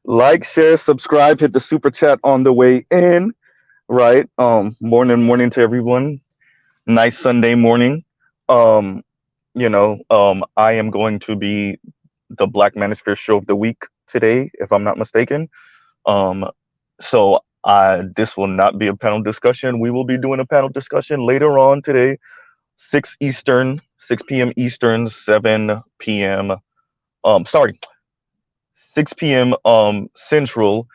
Like, share, subscribe, hit the super chat on the way in. Right. Morning to everyone. Nice Sunday morning. Um, I am going to be the Black Manosphere show of the week today, if I'm not mistaken. Um, so this will not be a panel discussion. We will be doing a panel discussion later on today, 6 Eastern, 6 p.m. Eastern, 7 p.m. Sorry, 6 p.m. Central,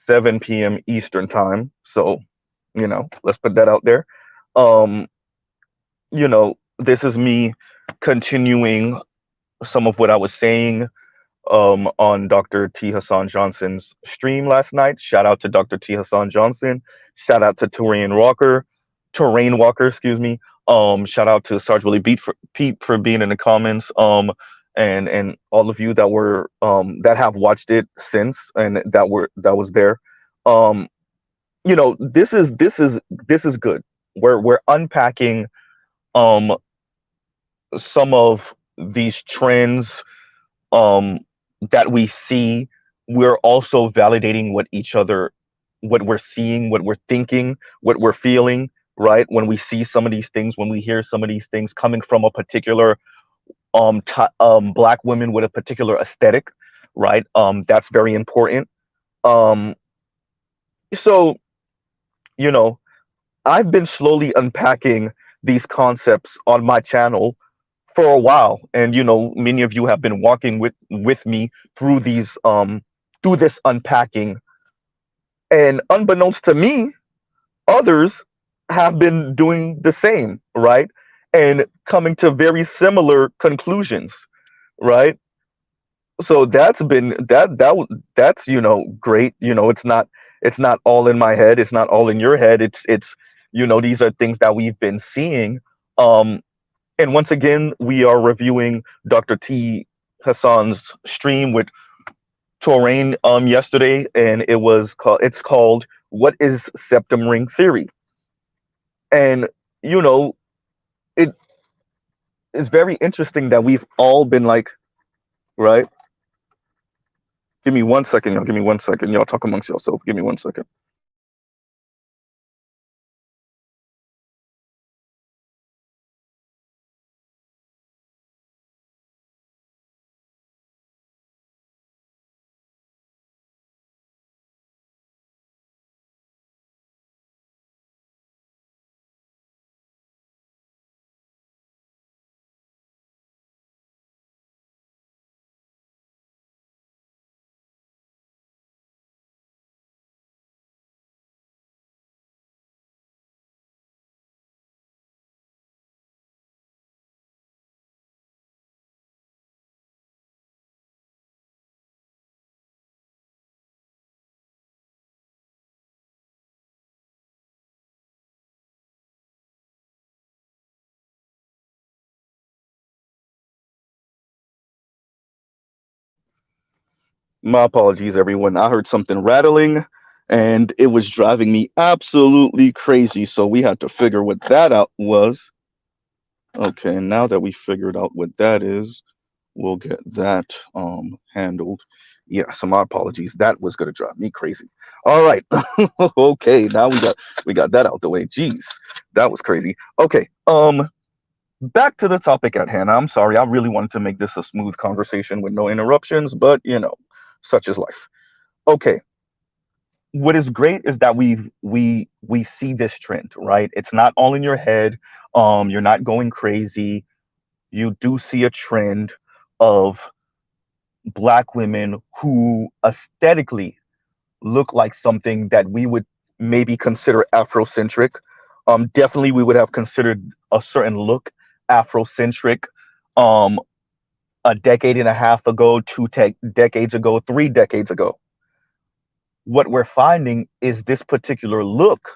7 p.m. Eastern time. So, let's put that out there. Um, this is me continuing some of what I was saying on Dr. T. Hassan Johnson's stream last night. Shout out to Dr. T. Hassan Johnson. Shout out to Terrain Walker, excuse me. Shout out to Sarge Willie Pete for being in the comments. And all of you that have watched it since and that was there. Um, this is good. We're unpacking um some of these trends um that we see. We're also validating what we're seeing, what we're thinking, what we're feeling, right? When we see some of these things, when we hear some of these things coming from a particular black women with a particular aesthetic, right? That's very important. um so you know I've been slowly unpacking these concepts on my channel for a while, and many of you have been walking with me through this unpacking, and unbeknownst to me, others have been doing the same, right? And coming to very similar conclusions, right? So that's great. It's not all in my head, it's not all in your head. It's these are things that we've been seeing. um and once again, we are reviewing Dr. T. Hassan's stream with Torain yesterday, and it's called "What is Septum Ring Theory?" And you know it is very interesting that we've all been like, right? Give me 1 second, y'all. Give me 1 second, y'all. Talk amongst yourself. Give me 1 second. My apologies, everyone. I heard something rattling, and it was driving me absolutely crazy. So we had to figure what that out was. Okay, now that we figured out what that is, we'll get that handled. Yeah, so my apologies. That was gonna drive me crazy. All right. Okay, now we got that out the way. Jeez, that was crazy. Okay. Back to the topic at hand. I'm sorry. I really wanted to make this a smooth conversation with no interruptions, but such is life. Okay. What is great is that we see this trend, right? It's not all in your head. You're not going crazy. You do see a trend of black women who aesthetically look like something that we would maybe consider Afrocentric. Definitely, we would have considered a certain look Afrocentric um, a decade and a half ago, decades ago, 3 decades ago. What we're finding is this particular look,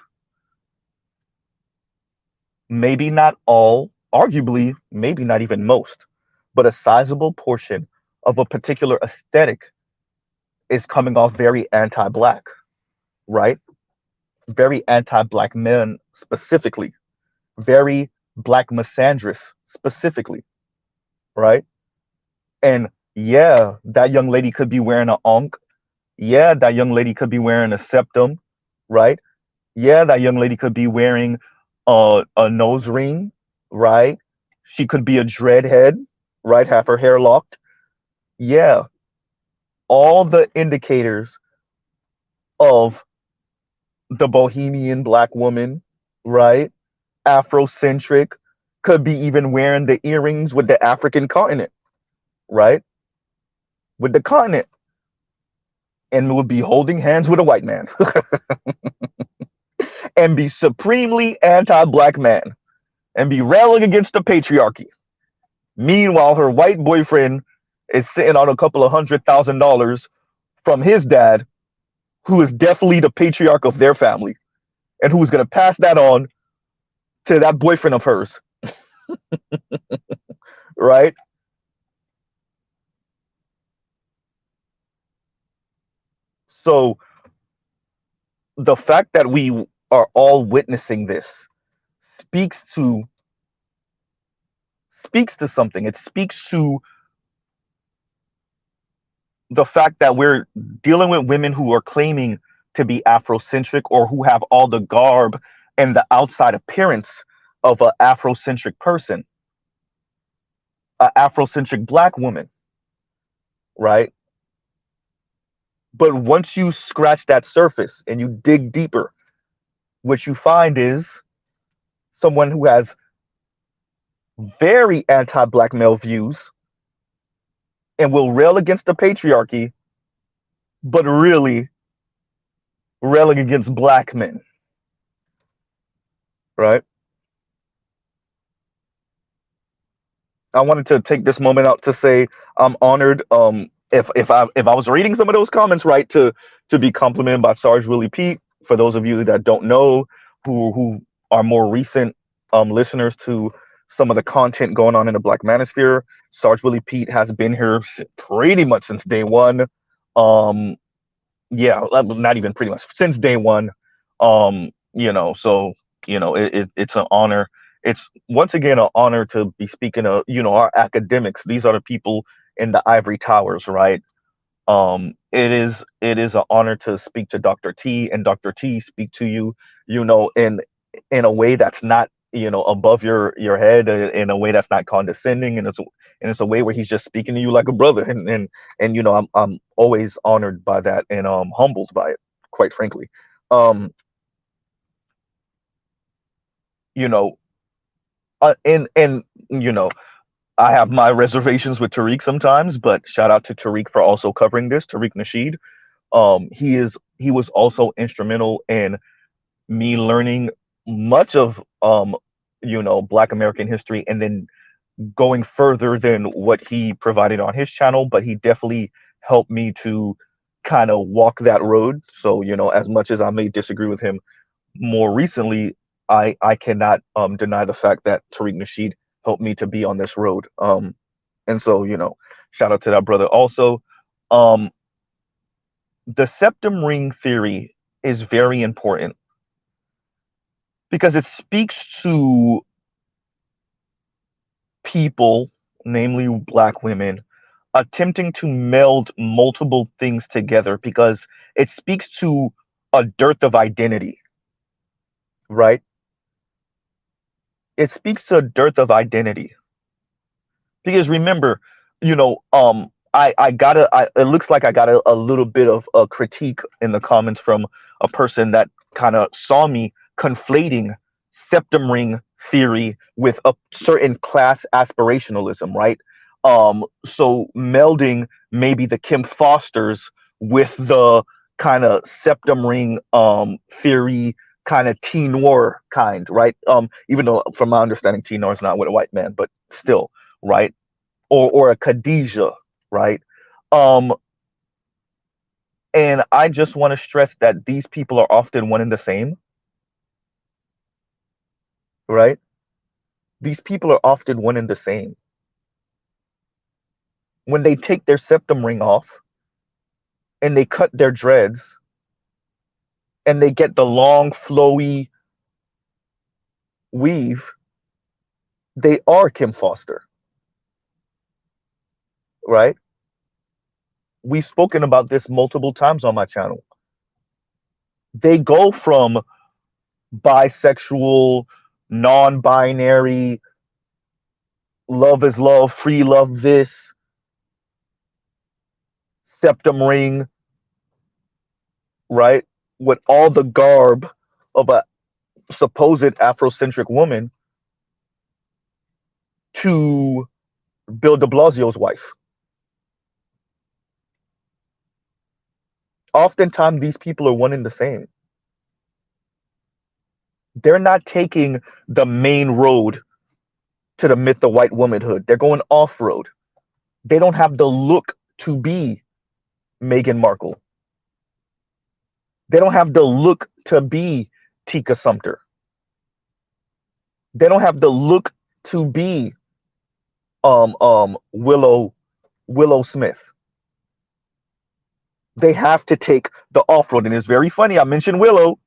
maybe not all, arguably, maybe not even most, but a sizable portion of a particular aesthetic is coming off very anti-black, right? Very anti-black men specifically, very black misandrous specifically, right? And yeah, that young lady could be wearing a onk. Yeah, that young lady could be wearing a septum, right? Yeah, that young lady could be wearing a nose ring, right? She could be a dreadhead, right? Have her hair locked. Yeah, all the indicators of the bohemian black woman, right? Afrocentric, could be even wearing the earrings with the African continent, right? With the continent, and would be holding hands with a white man and be supremely anti black man and be railing against the patriarchy. Meanwhile, her white boyfriend is sitting on a couple of $100,000 from his dad, who is definitely the patriarch of their family and who is going to pass that on to that boyfriend of hers, right? So the fact that we are all witnessing this speaks to something. It speaks to the fact that we're dealing with women who are claiming to be Afrocentric or who have all the garb and the outside appearance of an Afrocentric person, an Afrocentric black woman, right? But once you scratch that surface and you dig deeper, what you find is someone who has very anti black male views and will rail against the patriarchy, but really railing against black men, right? I wanted to take this moment out to say I'm honored. If I was reading some of those comments right, to be complimented by Sarge Willie Pete. For those of you that don't know, who are more recent listeners to some of the content going on in the Black Manosphere, Sarge Willie Pete has been here pretty much since day one. Um, yeah, not even pretty much since day one. So it's an honor. It's once again an honor to be speaking of our academics. These are the people in the ivory towers, right? It is an honor to speak to Dr. T and Dr. T speak to you, in a way that's not above your head, in a way that's not condescending, and it's a way where he's just speaking to you like a brother, and I'm always honored by that and humbled by it, quite frankly. Um, you know, and I have my reservations with Tariq sometimes, but shout out to Tariq for also covering this. Tariq Nasheed. He was also instrumental in me learning much of Black American history, and then going further than what he provided on his channel, but he definitely helped me to kind of walk that road. So, as much as I may disagree with him more recently, I cannot deny the fact that Tariq Nasheed helped me to be on this road. And so, shout out to that brother also. Um, the septum ring theory is very important because it speaks to people, namely black women, attempting to meld multiple things together because it speaks to a dearth of identity, right? It speaks to a dearth of identity. Because remember, it looks like I got a little bit of a critique in the comments from a person that kind of saw me conflating septum ring theory with a certain class aspirationalism, right? So melding maybe the Kim Fosters with the kind of septum ring theory, kind of teen noir kind, right? Even though from my understanding, teen noir is not with a white man, but still, right? Or a Khadijah, right? Um, and I just want to stress that these people are often one and the same, right? These people are often one and the same. When they take their septum ring off and they cut their dreads and they get the long, flowy weave, they are Kim Foster, right? We've spoken about this multiple times on my channel. They go from bisexual, non-binary, love is love, free love this, septum ring, right? With all the garb of a supposed Afrocentric woman to Bill de Blasio's wife. Oftentimes, these people are one and the same. They're not taking the main road to the myth of white womanhood. They're going off road. They don't have the look to be Meghan Markle. They don't have the look to be Tika Sumter. They don't have the look to be Willow Smith. They have to take the off road, and it's very funny. I mentioned Willow.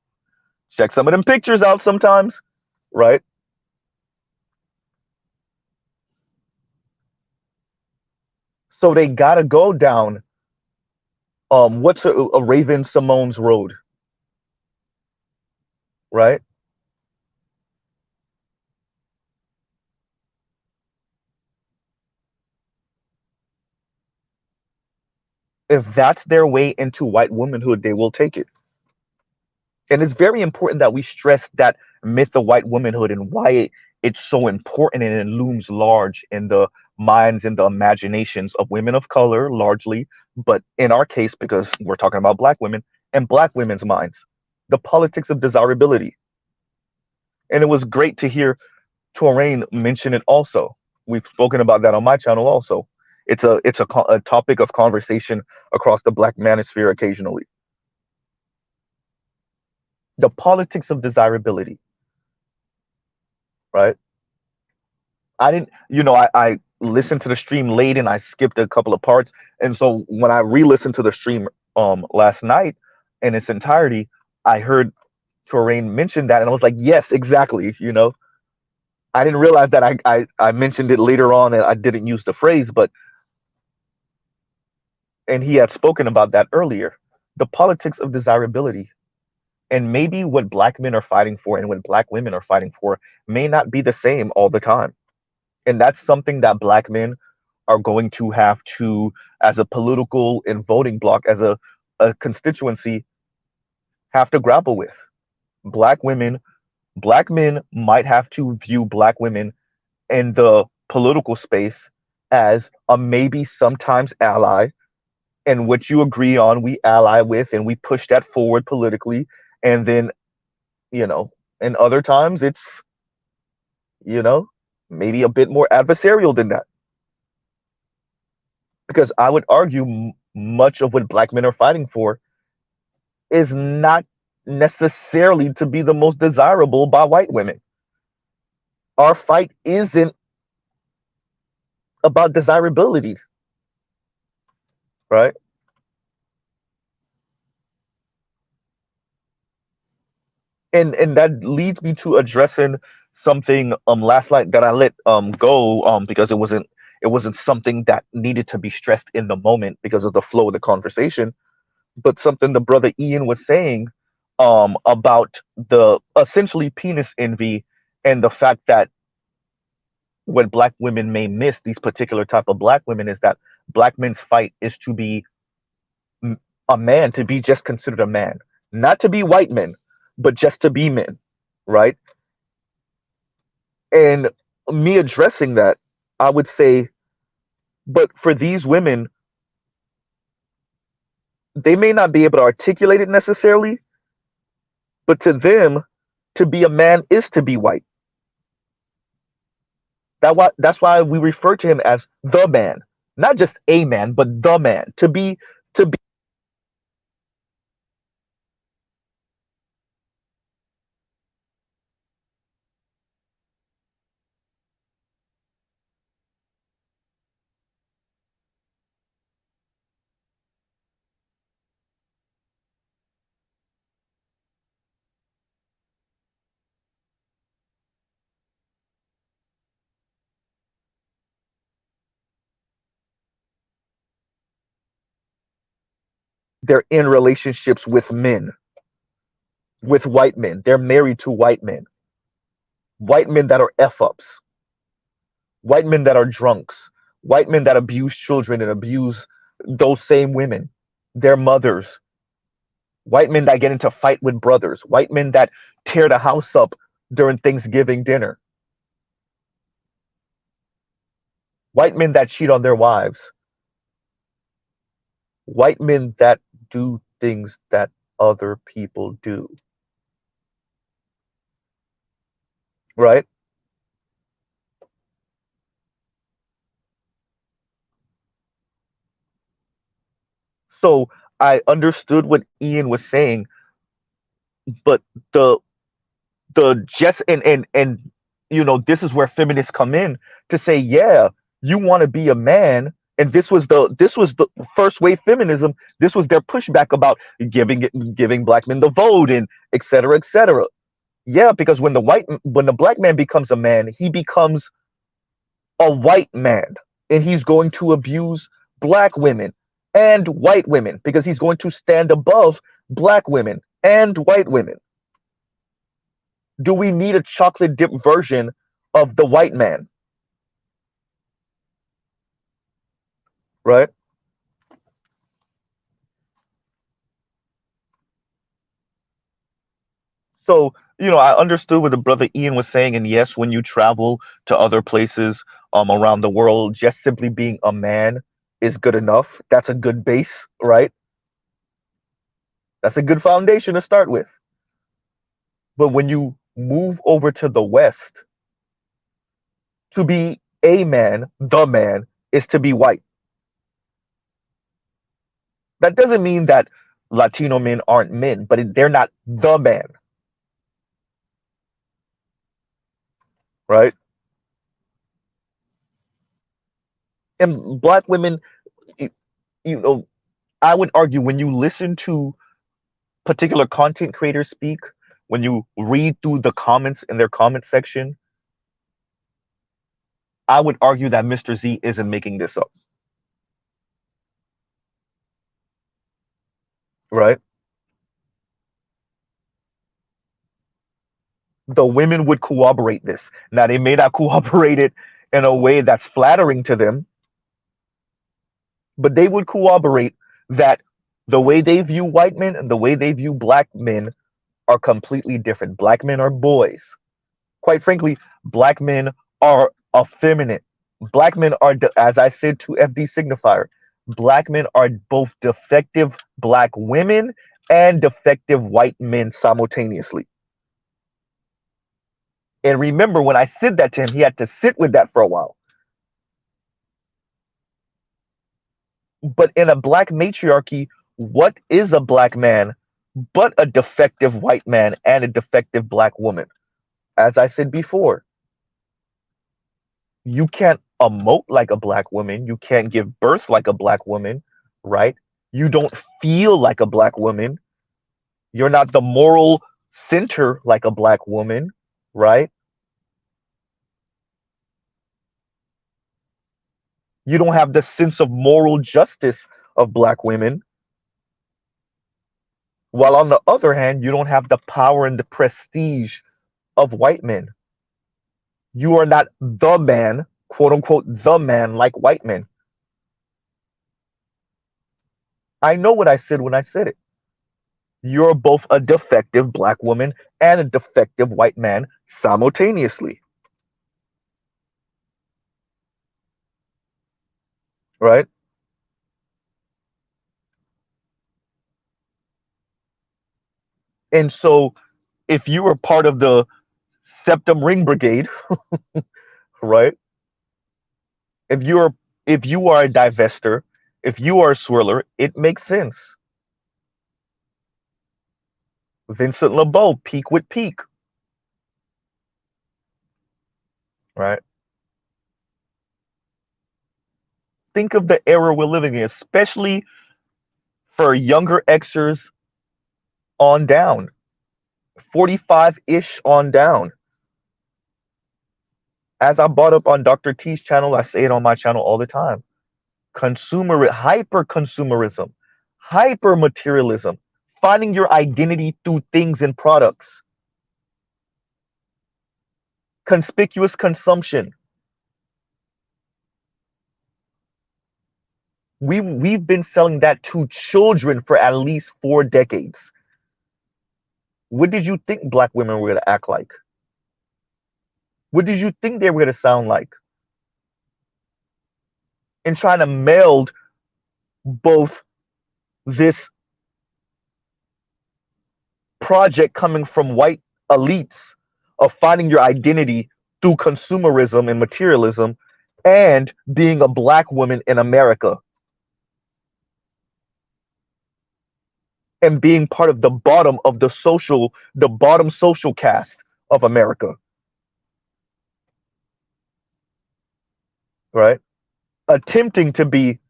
Check some of them pictures out sometimes, right? So they gotta go down what's a Raven Simone's road, right? If that's their way into white womanhood, they will take it. And it's very important that we stress that myth of white womanhood and why it's so important and it looms large in the minds and the imaginations of women of color, largely, but in our case, because we're talking about black women and black women's minds, the politics of desirability. And it was great to hear Touraine mention it also. We've spoken about that on my channel also. It's a topic of conversation across the black manosphere occasionally. The politics of desirability, right? I didn't, I listened to the stream late and I skipped a couple of parts. And so when I re-listened to the stream last night in its entirety, I heard Touraine mention that and I was like, yes, exactly. I didn't realize that I mentioned it later on and I didn't use the phrase, but and he had spoken about that earlier. The politics of desirability. And maybe what black men are fighting for and what black women are fighting for may not be the same all the time. And that's something that black men are going to have to, as a political and voting bloc, as a constituency, have to grapple with. Black women, black men might have to view black women in the political space as a maybe sometimes ally, and what you agree on, we ally with, and we push that forward politically. And then, you know, and other times it's, you know, maybe a bit more adversarial than that. Because I would argue much of what black men are fighting for is not necessarily to be the most desirable by white women. Our fight isn't about desirability, right? And that leads me to addressing something last night that I let go because it wasn't something that needed to be stressed in the moment because of the flow of the conversation, but something the brother Ian was saying about the essentially penis envy and the fact that what black women may miss, these particular type of black women, is that black men's fight is to be a man, to be just considered a man, not to be white men, but just to be men, right? And me addressing that, I would say, but for these women, they may not be able to articulate it necessarily, but to them, to be a man is to be white. That's why we refer to him as the man, not just a man, but the man. To be They're in relationships with men, with white men. They're married to white men that are F ups, white men that are drunks, white men that abuse children and abuse those same women, their mothers, white men that get into fight with brothers, white men that tear the house up during Thanksgiving dinner, white men that cheat on their wives, white men that do things that other people do, right? So I understood what Ian was saying, but the just and this is where feminists come in to say, yeah, you want to be a man, and this was the first wave feminism. This was their pushback about giving black men the vote and et cetera, et cetera. Yeah, because when the black man becomes a man, he becomes a white man, and he's going to abuse black women and white women because he's going to stand above black women and white women. Do we need a chocolate dip version of the white man? Right? So, I understood what the brother Ian was saying, and yes, when you travel to other places around the world, just simply being a man is good enough. That's a good base, right? That's a good foundation to start with. But when you move over to the West, to be a man, the man, is to be white. That doesn't mean that Latino men aren't men, but they're not the man, right? And black women, you, you know, I would argue when you listen to particular content creators speak, when you read through the comments in their comment section, I would argue that Mr. Z isn't making this up, right? The women would corroborate this. Now, they may not corroborate it in a way that's flattering to them, but they would corroborate that the way they view white men and the way they view black men are completely different. Black men are boys. Quite frankly, black men are effeminate. Black men are, as I said to FD Signifier, black men are both defective black women and defective white men simultaneously. And remember, when I said that to him, he had to sit with that for a while. But in a black matriarchy, what is a black man but a defective white man and a defective black woman? As I said before, you can't emote like a black woman. You can't give birth like a black woman, right? You don't feel like a black woman. You're not the moral center like a black woman, right? You don't have the sense of moral justice of black women. While on the other hand, you don't have the power and the prestige of white men. You are not the man, quote unquote, the man like white men. I know what I said when I said it. You're both a defective black woman and a defective white man simultaneously, right? And so if you were part of the Septum Ring Brigade, right? If you're if you are a divester, if you are a swirler, it makes sense. Vincent LeBeau, peak with peak, right? Think of the era we're living in, especially for younger Xers on down, 45-ish on down. As I brought up on Dr. T's channel, I say it on my channel all the time. Hyper consumerism, Hyper materialism, finding your identity through things and products. Conspicuous consumption. We've been selling that to children for at least 4 decades. What did you think black women were going to act like? What did you think they were going to sound like? And trying to meld both this project coming from white elites of finding your identity through consumerism and materialism and being a black woman in America and being part of the bottom social caste of America, right? Attempting to be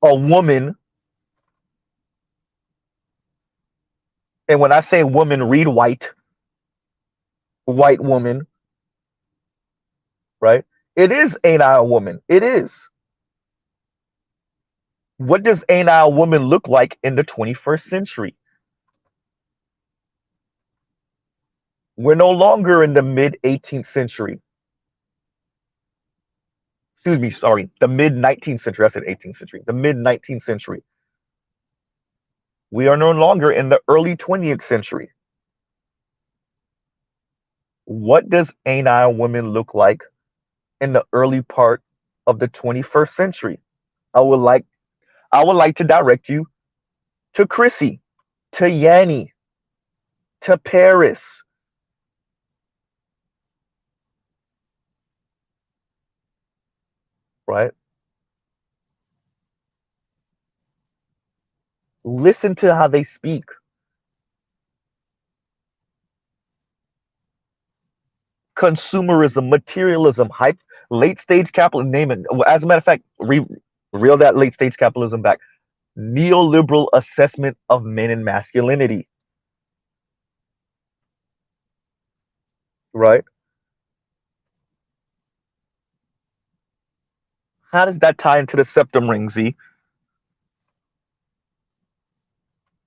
a woman. And when I say woman, read white woman, right? It is, ain't I a woman? It is. What does ain't I a woman look like in the 21st century? We're no longer in the mid 18th century. Excuse me, sorry, the mid 19th century. I said 18th century. The mid 19th century. We are no longer in the early 20th century. What does ain't I a woman look like in the early part of the 21st century? I would like to direct you to Chrissy, to Yanni, to Paris. Right? Listen to how they speak. Consumerism, materialism, hype, late stage capitalism, name it. As a matter of fact, reel that late stage capitalism back. Neoliberal assessment of men and masculinity. Right? How does that tie into the septum ring, Z?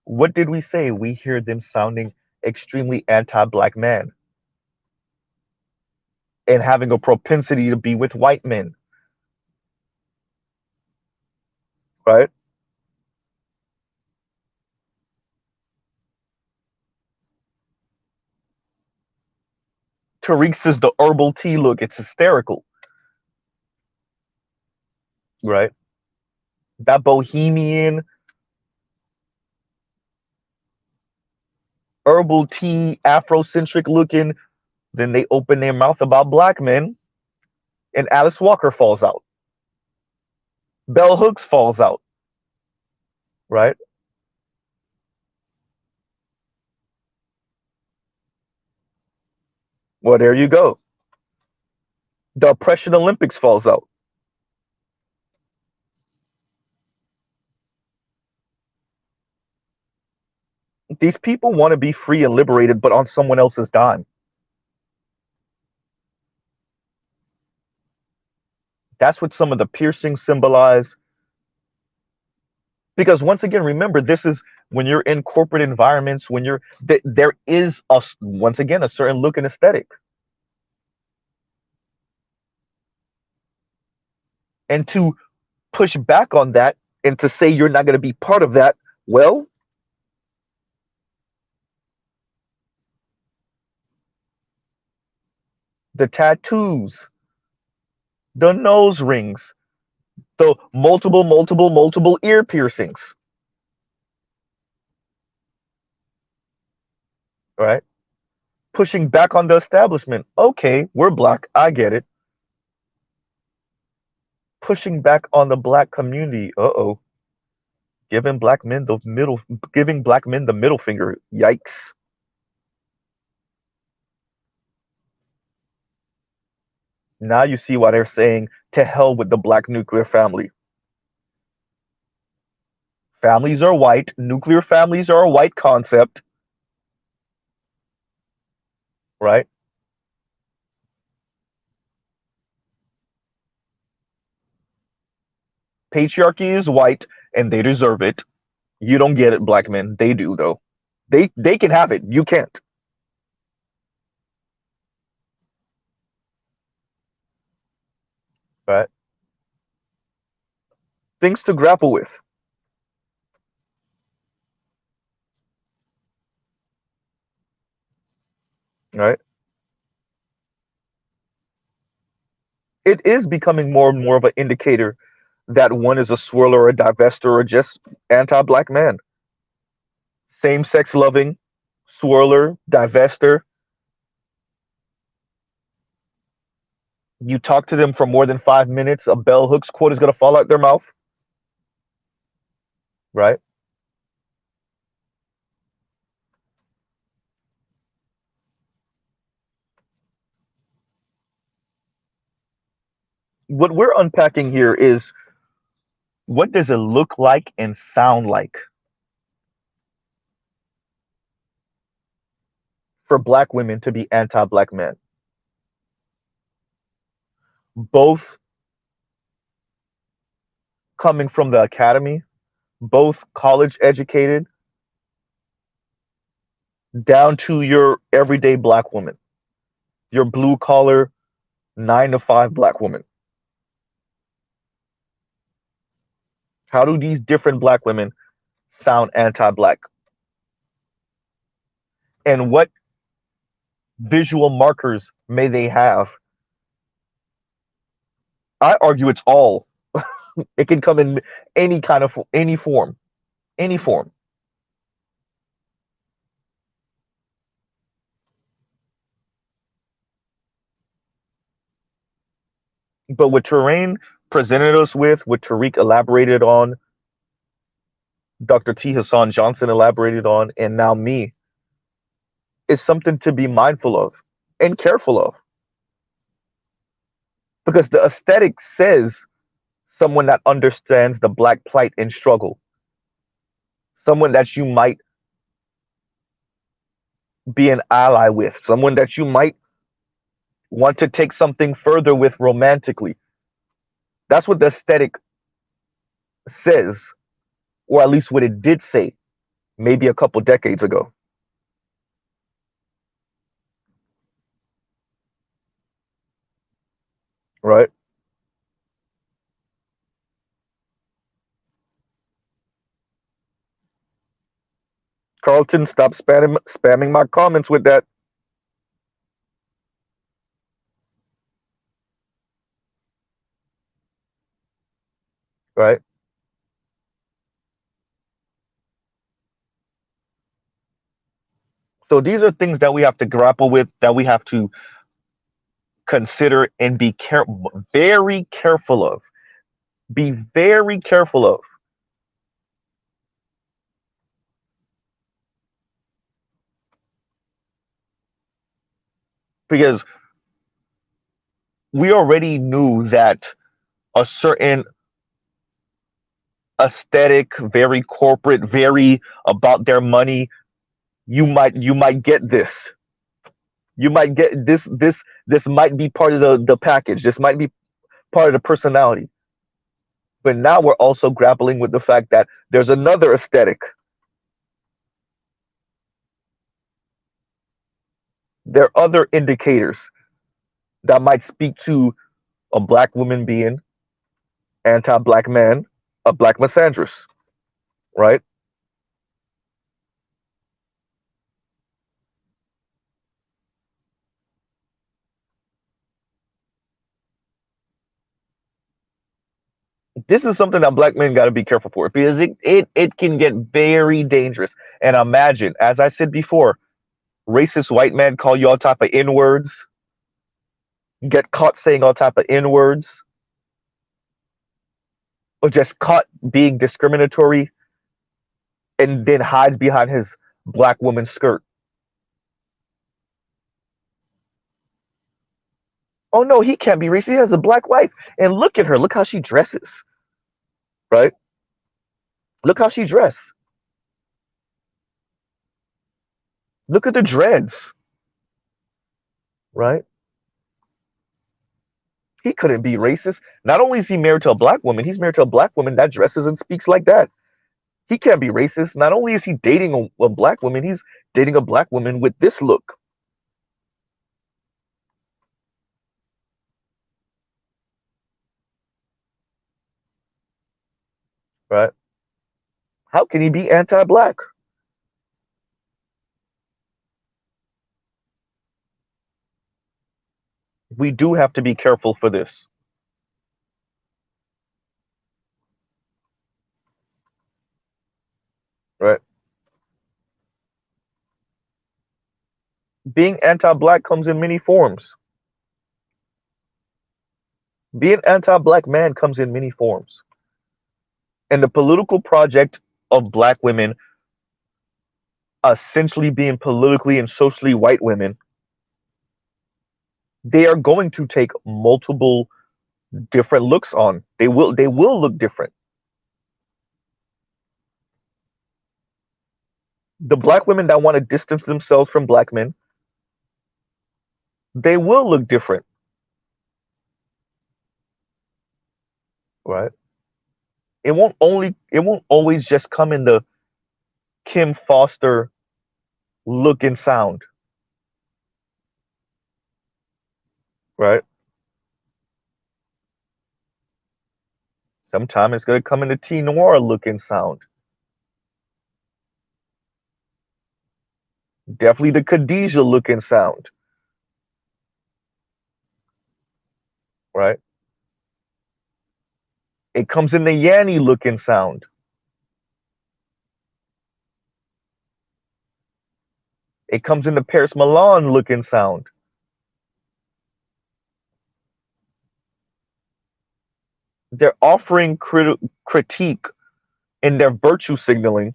What did we say? We hear them sounding extremely anti-black man and having a propensity to be with white men. Right? Tariq says the herbal tea look, it's hysterical. Right? That bohemian herbal tea, Afrocentric looking, then they open their mouth about black men, and Alice Walker falls out. Bell Hooks falls out. Right? Well, there you go. The Oppression Olympics falls out. These people want to be free and liberated, but on someone else's dime. That's what some of the piercings symbolize. Because once again, remember, this is when you're in corporate environments, when there is once again a certain look and aesthetic. And to push back on that and to say you're not going to be part of that, well, the tattoos, the nose rings, the multiple ear piercings, right? Pushing back on the establishment. Okay, we're black. I get it. Pushing back on the black community. Uh-oh. Giving black men the middle finger. Yikes. Now you see why they're saying to hell with the black nuclear family. Families are white. Nuclear families are a white concept, right? Patriarchy is white. and they deserve it. You don't get it, black men. They do though. They can have it. You can't. Right? Things to grapple with. Right? It is becoming more and more of an indicator that one is a swirler, a divester, or just anti-black man. Same-sex loving, swirler, divester. You talk to them for more than 5 minutes, a bell hooks quote is going to fall out their mouth. Right? What we're unpacking here is, what does it look like and sound like for black women to be anti-black men? Both coming from the academy, both college educated, down to your everyday black woman, your blue collar 9 to 5 black woman. How do these different black women sound anti-black? And what visual markers may they have? I argue it's all. It can come in any kind of any form, any form. But what Terrain presented us with, what Tariq elaborated on, Dr. T. Hassan Johnson elaborated on, and now me, is something to be mindful of and careful of. Because the aesthetic says someone that understands the black plight and struggle, someone that you might be an ally with, someone that you might want to take something further with romantically. That's what the aesthetic says, or at least what it did say maybe a couple decades ago. Right? Carlton, stop spamming my comments with that. Right? So these are things that we have to grapple with, that we have to consider and be very careful of. Be very careful of. Because we already knew that a certain aesthetic, very corporate, very about their money, you might get this. You might get this might be part of the package. This might be part of the personality. But now we're also grappling with the fact that there's another aesthetic. There are other indicators that might speak to a black woman being anti-black man, a black misandrist, right? This is something that black men got to be careful for, because it can get very dangerous. And imagine, as I said before, racist white men call you all type of N words, get caught saying all type of N words, or just caught being discriminatory, and then hides behind his black woman's skirt. Oh no, he can't be racist. He has a black wife, and look at her. Look how she dresses, right? Look how she dressed. Look at the dreads, right? He couldn't be racist. Not only is he married to a black woman, he's married to a black woman that dresses and speaks like that. He can't be racist. Not only is he dating a black woman, he's dating a black woman with this look. Right? How can he be anti-black? We do have to be careful for this. Right? Being anti-black comes in many forms. Being anti-black man comes in many forms. And the political project of black women essentially being politically and socially white women, they are going to take multiple different looks on. They will look different. The black women that want to distance themselves from black men, they will look different. Right? It won't always just come in the Kim Foster look and sound. Right? Sometimes it's gonna come in the T Noir look and sound. Definitely the Khadijah look and sound. Right? It comes in the Yanny look and sound. It comes in the Paris Milan look and sound. They're offering critique in their virtue signaling.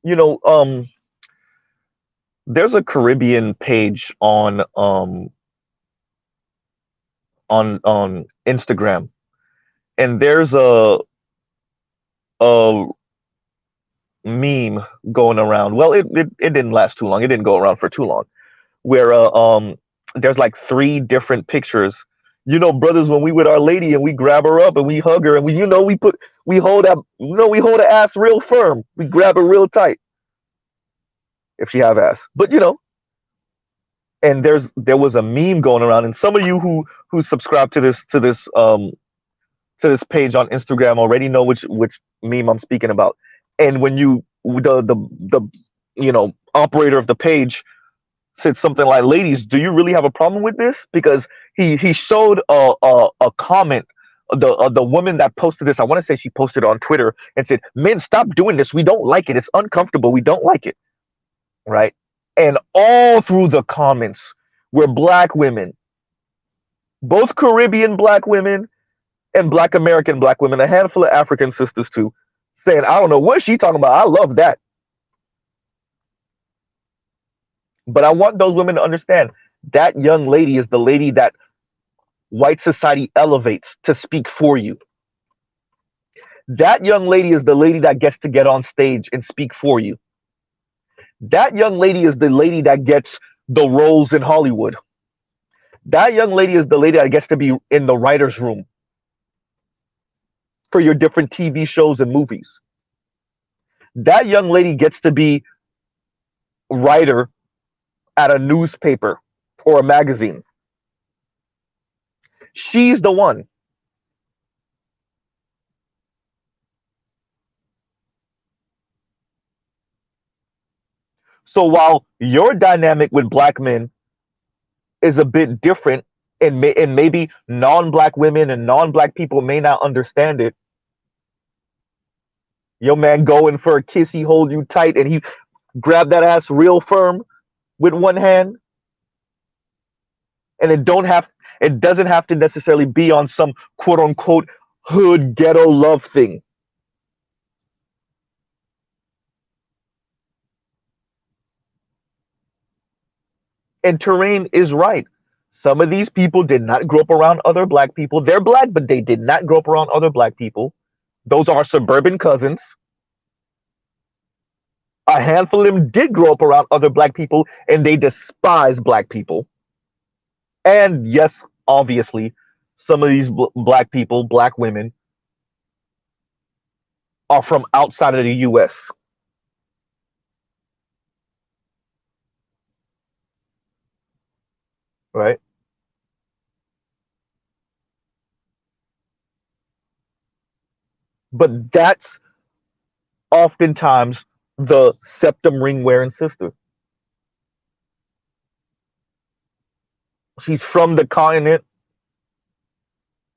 You know, there's a Caribbean page on Instagram, and there's a meme going around. Well, it didn't last too long. It didn't go around for too long. Where there's like 3 different pictures. You know, brothers, when we with our lady and we grab her up and we hug her and we hold her ass real firm. We grab her real tight if she have ass. But and there was a meme going around, and some of you who subscribe to this page on Instagram already know which meme I'm speaking about. And when the operator of the page said something like, "Ladies, do you really have a problem with this?" Because he showed a comment. The woman that posted this, I want to say she posted on Twitter and said, "Men, stop doing this. We don't like it. It's uncomfortable. We don't like it." Right? And all through the comments were black women, both Caribbean black women and black American black women, a handful of African sisters too, saying, "I don't know what she's talking about. I love that." But I want those women to understand that young lady is the lady that white society elevates to speak for you. That young lady is the lady that gets to get on stage and speak for you. That young lady is the lady that gets the roles in Hollywood. That young lady is the lady that gets to be in the writer's room for your different TV shows and movies. That young lady gets to be writer at a newspaper or a magazine. She's the one. So while your dynamic with black men is a bit different, and maybe non-black women and non-black people may not understand it, your man going for a kiss, he hold you tight and he grab that ass real firm with one hand, and it doesn't have to necessarily be on some quote unquote hood ghetto love thing. And Terrain is right. Some of these people did not grow up around other black people. They're black, but they did not grow up around other black people. Those are suburban cousins. A handful of them did grow up around other black people, and they despise black people. And yes, obviously, some of these black people, black women, are from outside of the US, right? But that's oftentimes the septum ring wearing sister. She's from the continent.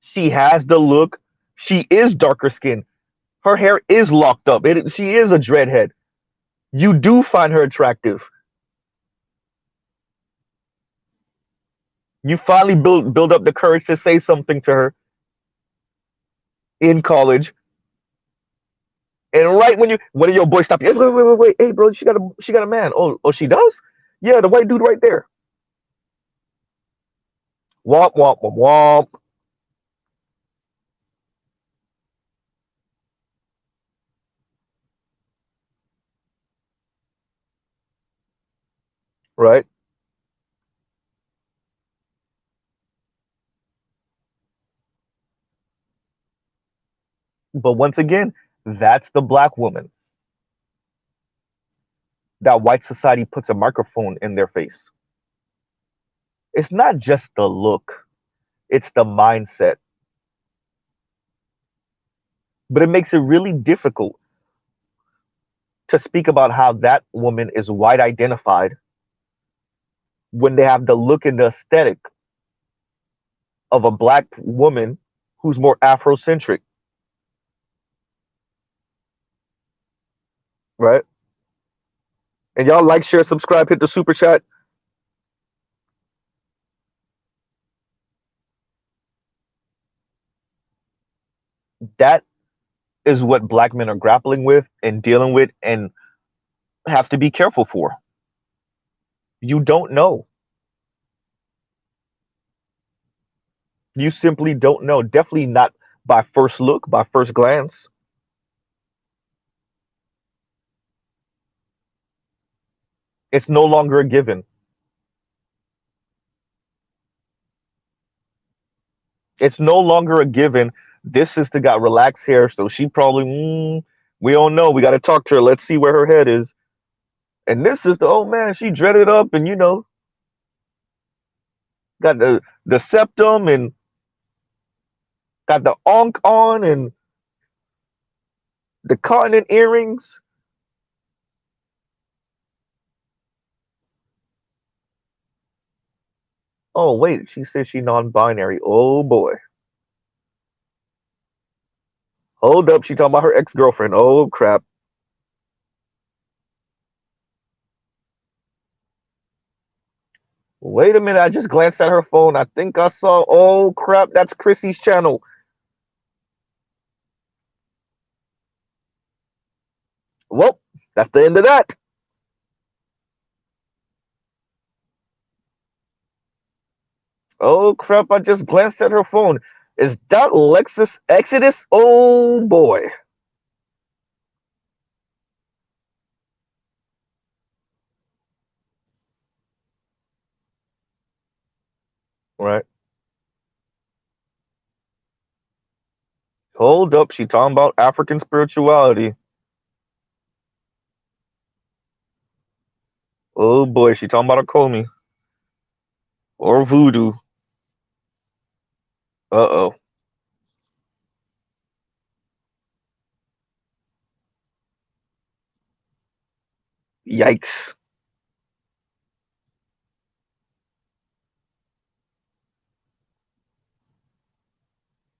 She has the look. She is darker skinned. Her hair is locked up. She is a dreadhead. You do find her attractive. You finally build up the courage to say something to her in college. And right when one of your boys stop you, hey, wait, hey bro, she got a man. Oh, she does? Yeah, the white dude right there. Womp womp womp womp. Right? But once again, that's the black woman that white society puts a microphone in their face. It's not just the look, it's the mindset. But it makes it really difficult to speak about how that woman is white identified when they have the look and the aesthetic of a black woman who's more Afrocentric, right? And y'all like, share, subscribe, hit the super chat. That is what black men are grappling with and dealing with and have to be careful for. You don't know. You simply don't know. Definitely not by first look, by first glance. It's no longer a given. It's no longer a given. This sister got relaxed hair, so she probably, we don't know. We got to talk to her. Let's see where her head is. And this sister, oh man, she dreaded up and, got the septum and got the onk on and the continent earrings. Oh, wait, she said she non-binary. Oh boy. Hold up, she talking about her ex-girlfriend. Oh crap. Wait a minute, I just glanced at her phone. I think I saw, oh crap, that's Chrissy's channel. Well, that's the end of that. Oh crap, I just glanced at her phone. Is that Lexus Exodus? Oh boy. Right. Hold up, she talking about African spirituality. Oh boy, she talking about a Comey. Or voodoo. Uh-oh. Yikes.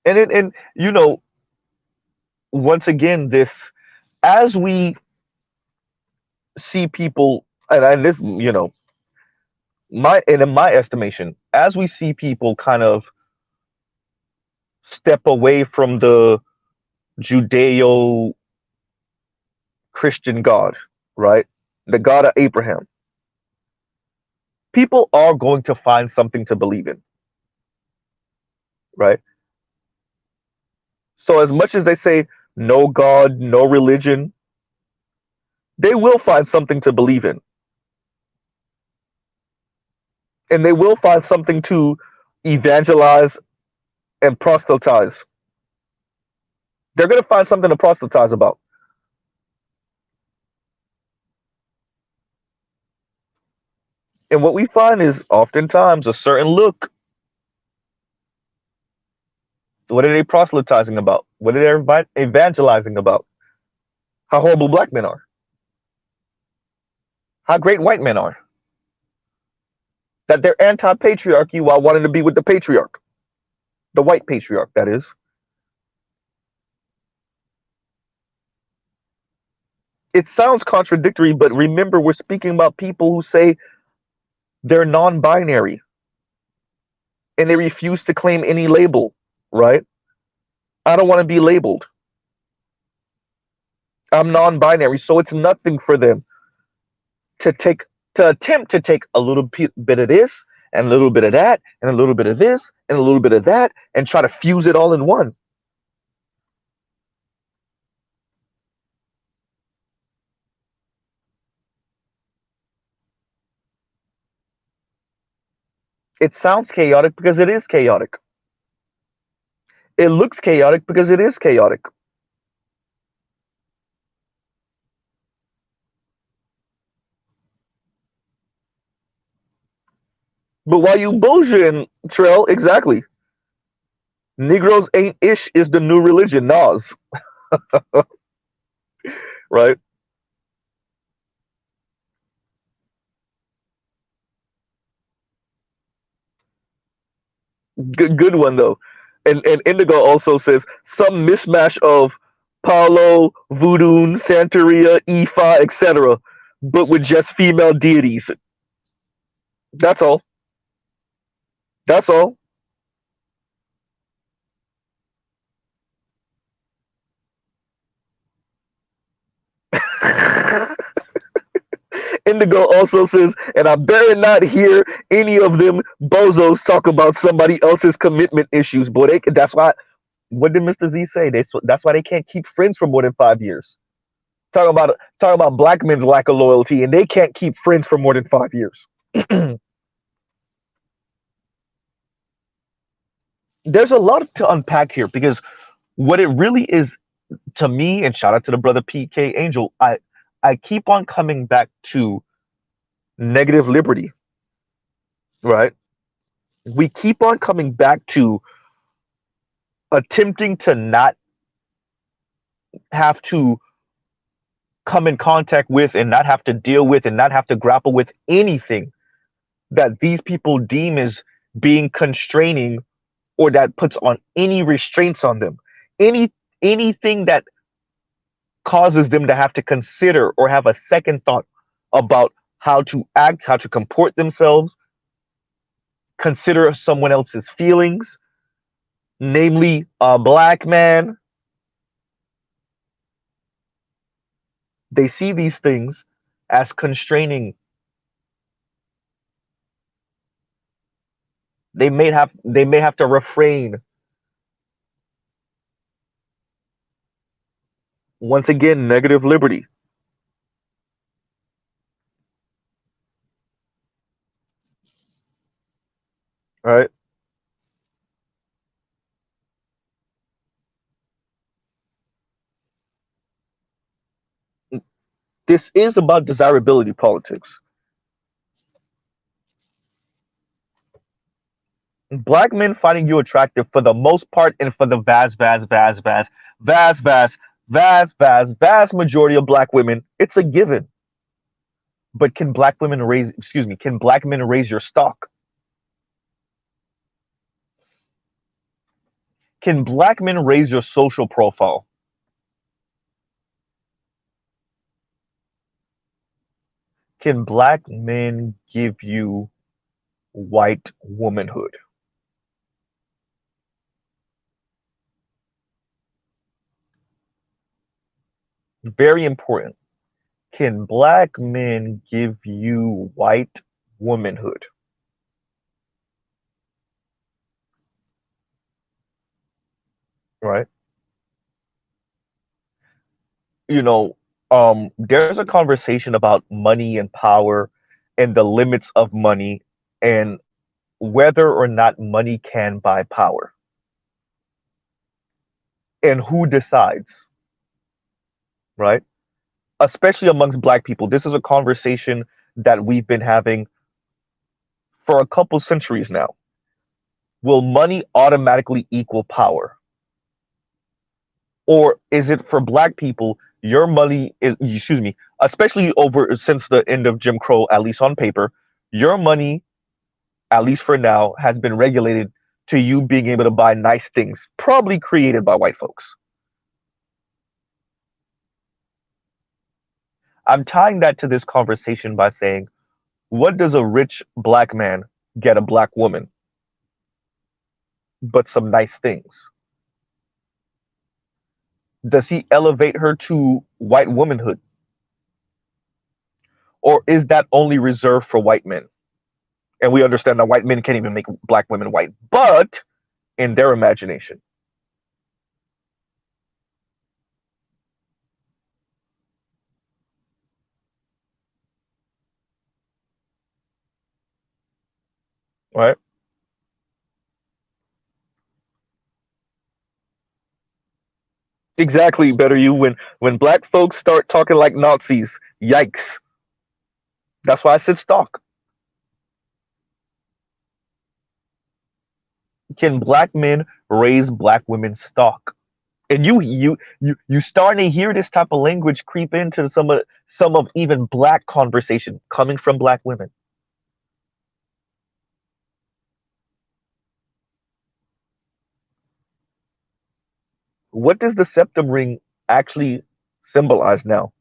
And once again, this, as we see people, and this, in my estimation, as we see people kind of step away from the Judeo Christian God, right? The God of Abraham. People are going to find something to believe in, right? So as much as they say no God, no religion, they will find something to believe in. And they will find something to evangelize, and proselytize. They're going to find something to proselytize about. And what we find is oftentimes a certain look. What are they proselytizing about? What are they evangelizing about? How horrible black men are. How great white men are. That they're anti-patriarchy while wanting to be with the patriarch. The white patriarch, that is. It sounds contradictory, but remember, we're speaking about people who say they're non-binary and they refuse to claim any label, right? I don't want to be labeled. I'm non-binary, so it's nothing for them to attempt to take a little bit of this and a little bit of that and a little bit of this and a little bit of that and try to fuse it all in one. It sounds chaotic because it is chaotic. It looks chaotic because it is chaotic. But while you bullshitting, Trell, exactly. Negroes ain't ish is the new religion, Nas. Right? Good one though. And Indigo also says some mishmash of Paulo, Voodoo, Santeria, Ifa, etc., but with just female deities. That's all. That's all. Indigo also says, and I better not hear any of them bozos talk about somebody else's commitment issues. Boy, that's why. What did Mr. Z say? That's why they can't keep friends for more than 5 years. Talking about black men's lack of loyalty, and they can't keep friends for more than 5 years. There's a lot to unpack here because what it really is to me, and shout out to the brother PK Angel, I keep on coming back to negative liberty, right? We keep on coming back to attempting to not have to come in contact with and not have to deal with and not have to grapple with anything that these people deem as being constraining or that puts on any restraints on them. Anything that causes them to have to consider or have a second thought about how to act, how to comport themselves, consider someone else's feelings, namely a black man. They see these things as constraining. They may have to refrain. Once again, negative liberty. Right? This is about desirability politics. Black men finding you attractive for the most part and for the vast majority of black women, it's a given. But can black men raise your stock? Can black men raise your social profile? Can black men give you white womanhood? Very important. Can black men give you white womanhood? Right? You know, there's a conversation about money and power and the limits of money and whether or not money can buy power. And who decides, right? Especially amongst Black people. This is a conversation that we've been having for a couple centuries now. Will money automatically equal power? Or is it for Black people, your money is, excuse me, especially over since the end of Jim Crow, at least on paper, your money, at least for now, has been regulated to you being able to buy nice things, probably created by white folks. I'm tying that to this conversation by saying, what does a rich Black man get a Black woman? But some nice things. Does he elevate her to white womanhood? Or is that only reserved for white men? And we understand that white men can't even make Black women white, but in their imagination. Right? Exactly, better you when Black folks start talking like Nazis, yikes. That's why I said stock. Can Black men raise Black women's stock? And you starting to hear this type of language creep into some of even Black conversation coming from Black women. What does the septum ring actually symbolize now?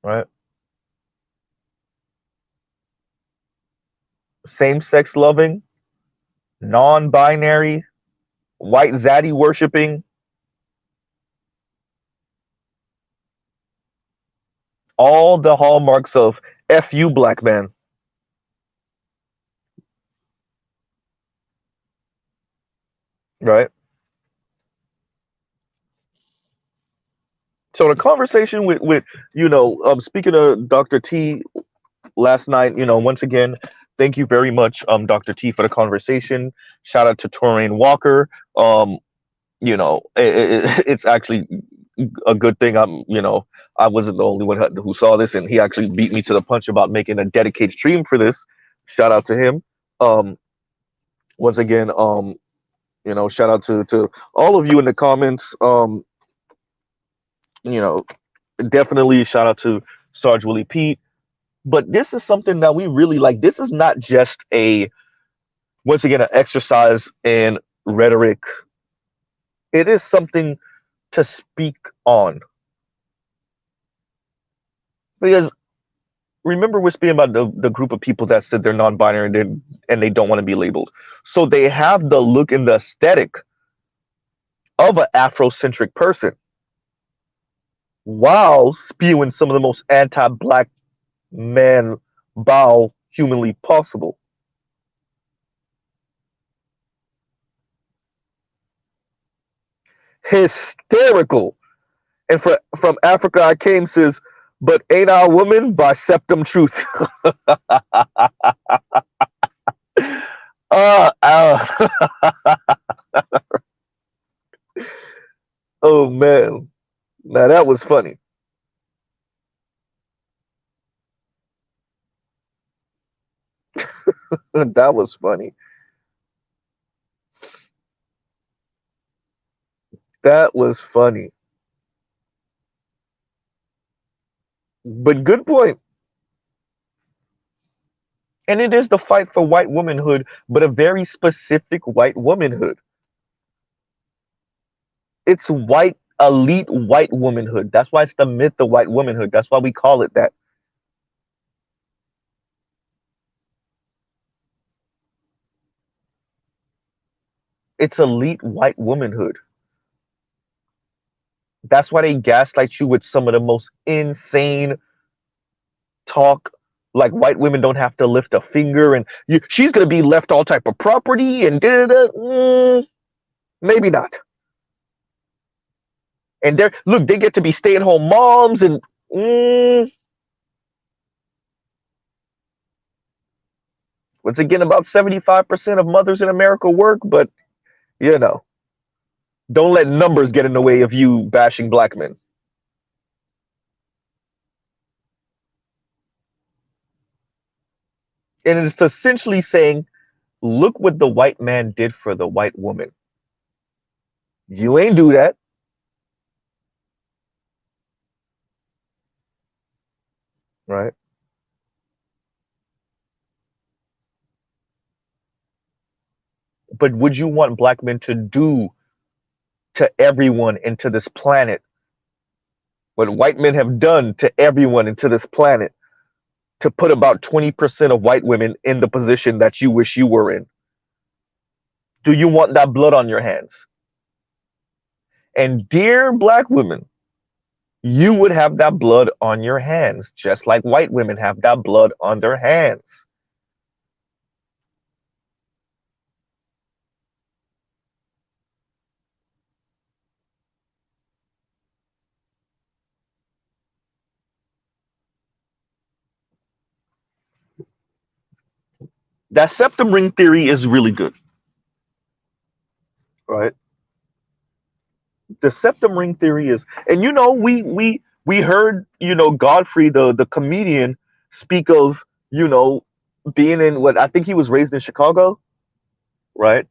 Right? Same-sex loving, non-binary, white zaddy worshiping, all the hallmarks of F you, Black man. Right? So the conversation with speaking of Dr. T last night, once again, thank you very much, Dr. T, for the conversation. Shout out to Toraine Walker. It's actually a good thing I wasn't the only one who saw this, and he actually beat me to the punch about making a dedicated stream for this. Shout out to him. Um, Once again, shout out to all of you in the comments. You know, Definitely shout out to Sarge Willie Pete. But this is something that we really like. This is not just once again, an exercise in rhetoric. It is something to speak on. Because remember, we're speaking about the group of people that said they're non-binary and they don't want to be labeled. So they have the look and the aesthetic of an Afrocentric person while spewing some of the most anti-Black man bow humanly possible. Hysterical. And from Africa I came says, but ain't I a woman by Septum Truth. uh, oh man. Now that was funny. That was funny. That was funny. But good point. And it is the fight for white womanhood, but a very specific white womanhood. It's white, elite white womanhood. That's why it's the myth of white womanhood. That's why we call it that. It's elite white womanhood. That's why they gaslight you with some of the most insane talk, like white women don't have to lift a finger and she's going to be left all type of property and maybe not. And they get to be stay-at-home moms and Mm, once again, about 75% of mothers in America work, but you know, don't let numbers get in the way of you bashing black men. And it's essentially saying, look what the white man did for the white woman. You ain't do that, right? But would you want black men to do to everyone into this planet what white men have done to everyone into this planet to put about 20% of white women in the position that you wish you were in? Do you want that blood on your hands? And dear black women, you would have that blood on your hands, just like white women have that blood on their hands. That septum ring theory is really good, right? The septum ring theory is, and we heard Godfrey the comedian speak of being in what I think he was raised in Chicago, right?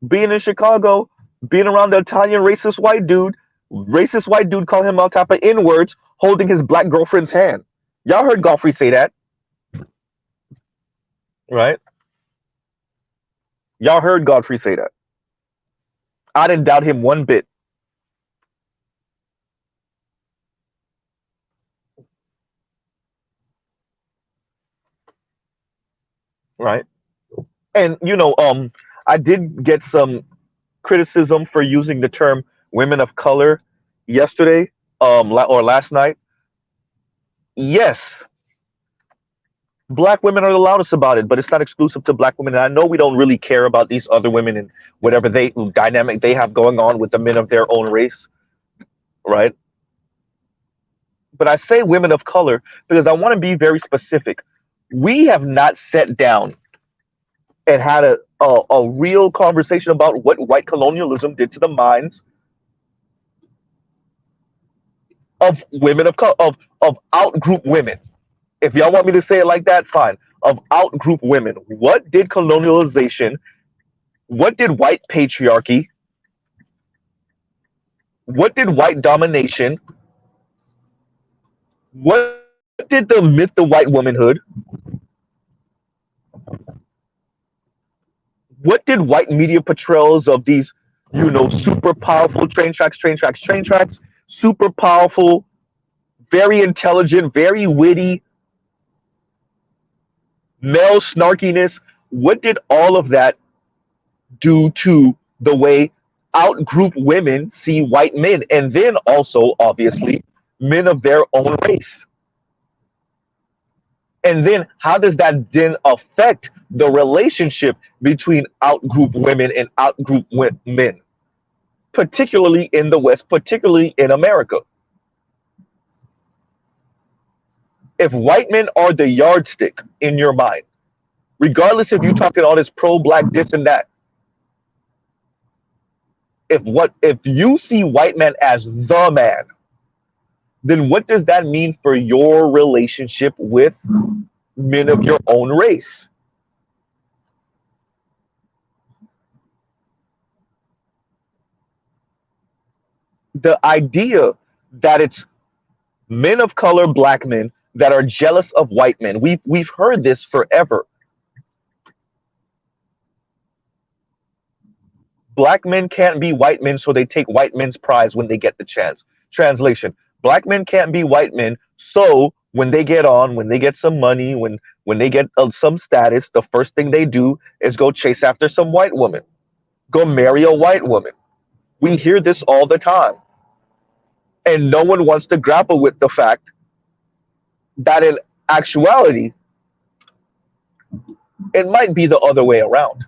Being in Chicago, being around the Italian racist white dude call him all type of N words, holding his black girlfriend's hand. Y'all heard Godfrey say that, right? Y'all heard Godfrey say that. I didn't doubt him one bit, right? And I did get some criticism for using the term women of color yesterday, or last night. Yes, black women are the loudest about it, but it's not exclusive to black women. And I know we don't really care about these other women and whatever they dynamic they have going on with the men of their own race, right? But I say women of color because I want to be very specific. We have not sat down and had a real conversation about what white colonialism did to the minds of women of color, of outgroup women. If y'all want me to say it like that, fine. Of outgroup women. What did colonialization, what did white patriarchy, what did white domination, what did the myth of white womanhood, what did white media portrayals of these, super powerful train tracks, super powerful, very intelligent, very witty, male snarkiness, what did all of that do to the way outgroup women see white men, and then also obviously men of their own race? And then how does that then affect the relationship between outgroup women and outgroup men, particularly in the West, particularly in America? If white men are the yardstick in your mind, regardless if you're talking all this pro-black this and that, if you see white men as the man, then what does that mean for your relationship with men of your own race? The idea that it's men of color, black men, that are jealous of white men. We've heard this forever. Black men can't be white men, so they take white men's prize when they get the chance. Translation: black men can't be white men, so when they get on, when they get some money, when they get some status, the first thing they do is go chase after some white woman, go marry a white woman. We hear this all the time, and no one wants to grapple with the fact that in actuality, it might be the other way around.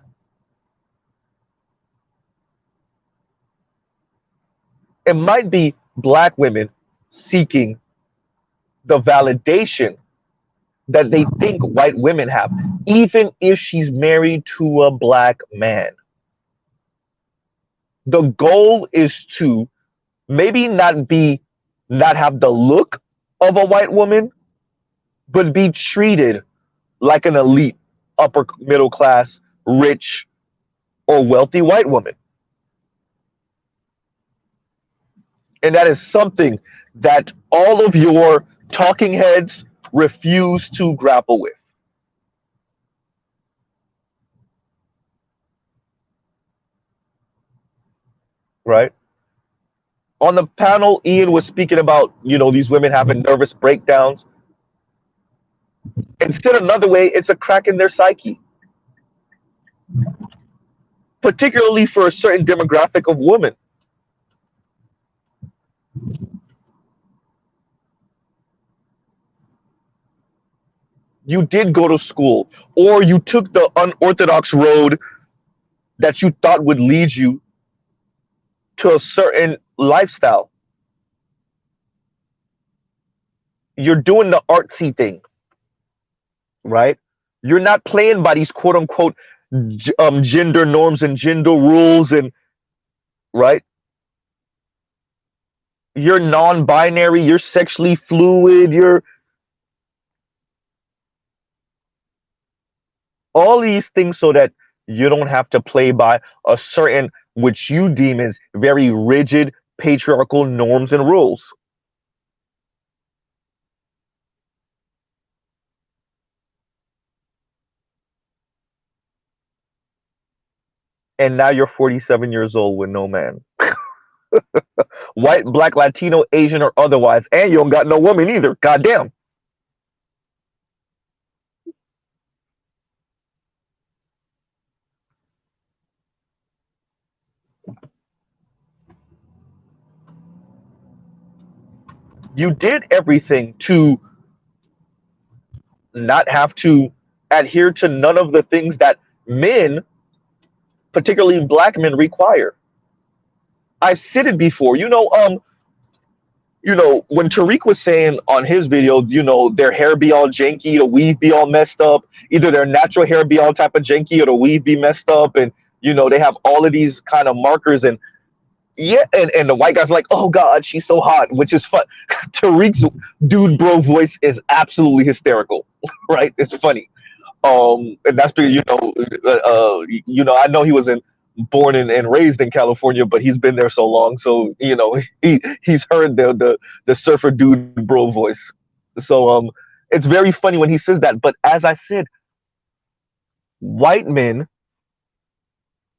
It might be black women seeking the validation that they think white women have, even if she's married to a black man. The goal is to maybe not have the look of a white woman, but be treated like an elite, upper middle class, rich, or wealthy white woman. And that is something that all of your talking heads refuse to grapple with. Right? On the panel, Ian was speaking about, these women having nervous breakdowns. Instead, another way, it's a crack in their psyche, particularly for a certain demographic of women. You did go to school, or you took the unorthodox road that you thought would lead you to a certain lifestyle. You're doing the artsy thing, right? You're not playing by these quote unquote gender norms and gender rules, and right? You're non-binary, you're sexually fluid, you're all these things so that you don't have to play by a certain, which you deem as very rigid patriarchal norms and rules. And now you're 47 years old with no man. White, black, Latino, Asian, or otherwise, and you don't got no woman either. Goddamn. You did everything to not have to adhere to none of the things that men, particularly black men, require. I've said it before. When Tariq was saying on his video, their hair be all janky, the weave be all messed up. Either their natural hair be all type of janky or the weave be messed up, and they have all of these kind of markers. And yeah, and the white guy's like, oh God, she's so hot, which is fun. Tariq's dude bro voice is absolutely hysterical, right? It's funny. And that's because I know he was born and raised in California, but he's been there so long, so he's heard the surfer dude bro voice. So it's very funny when he says that. But as I said, white men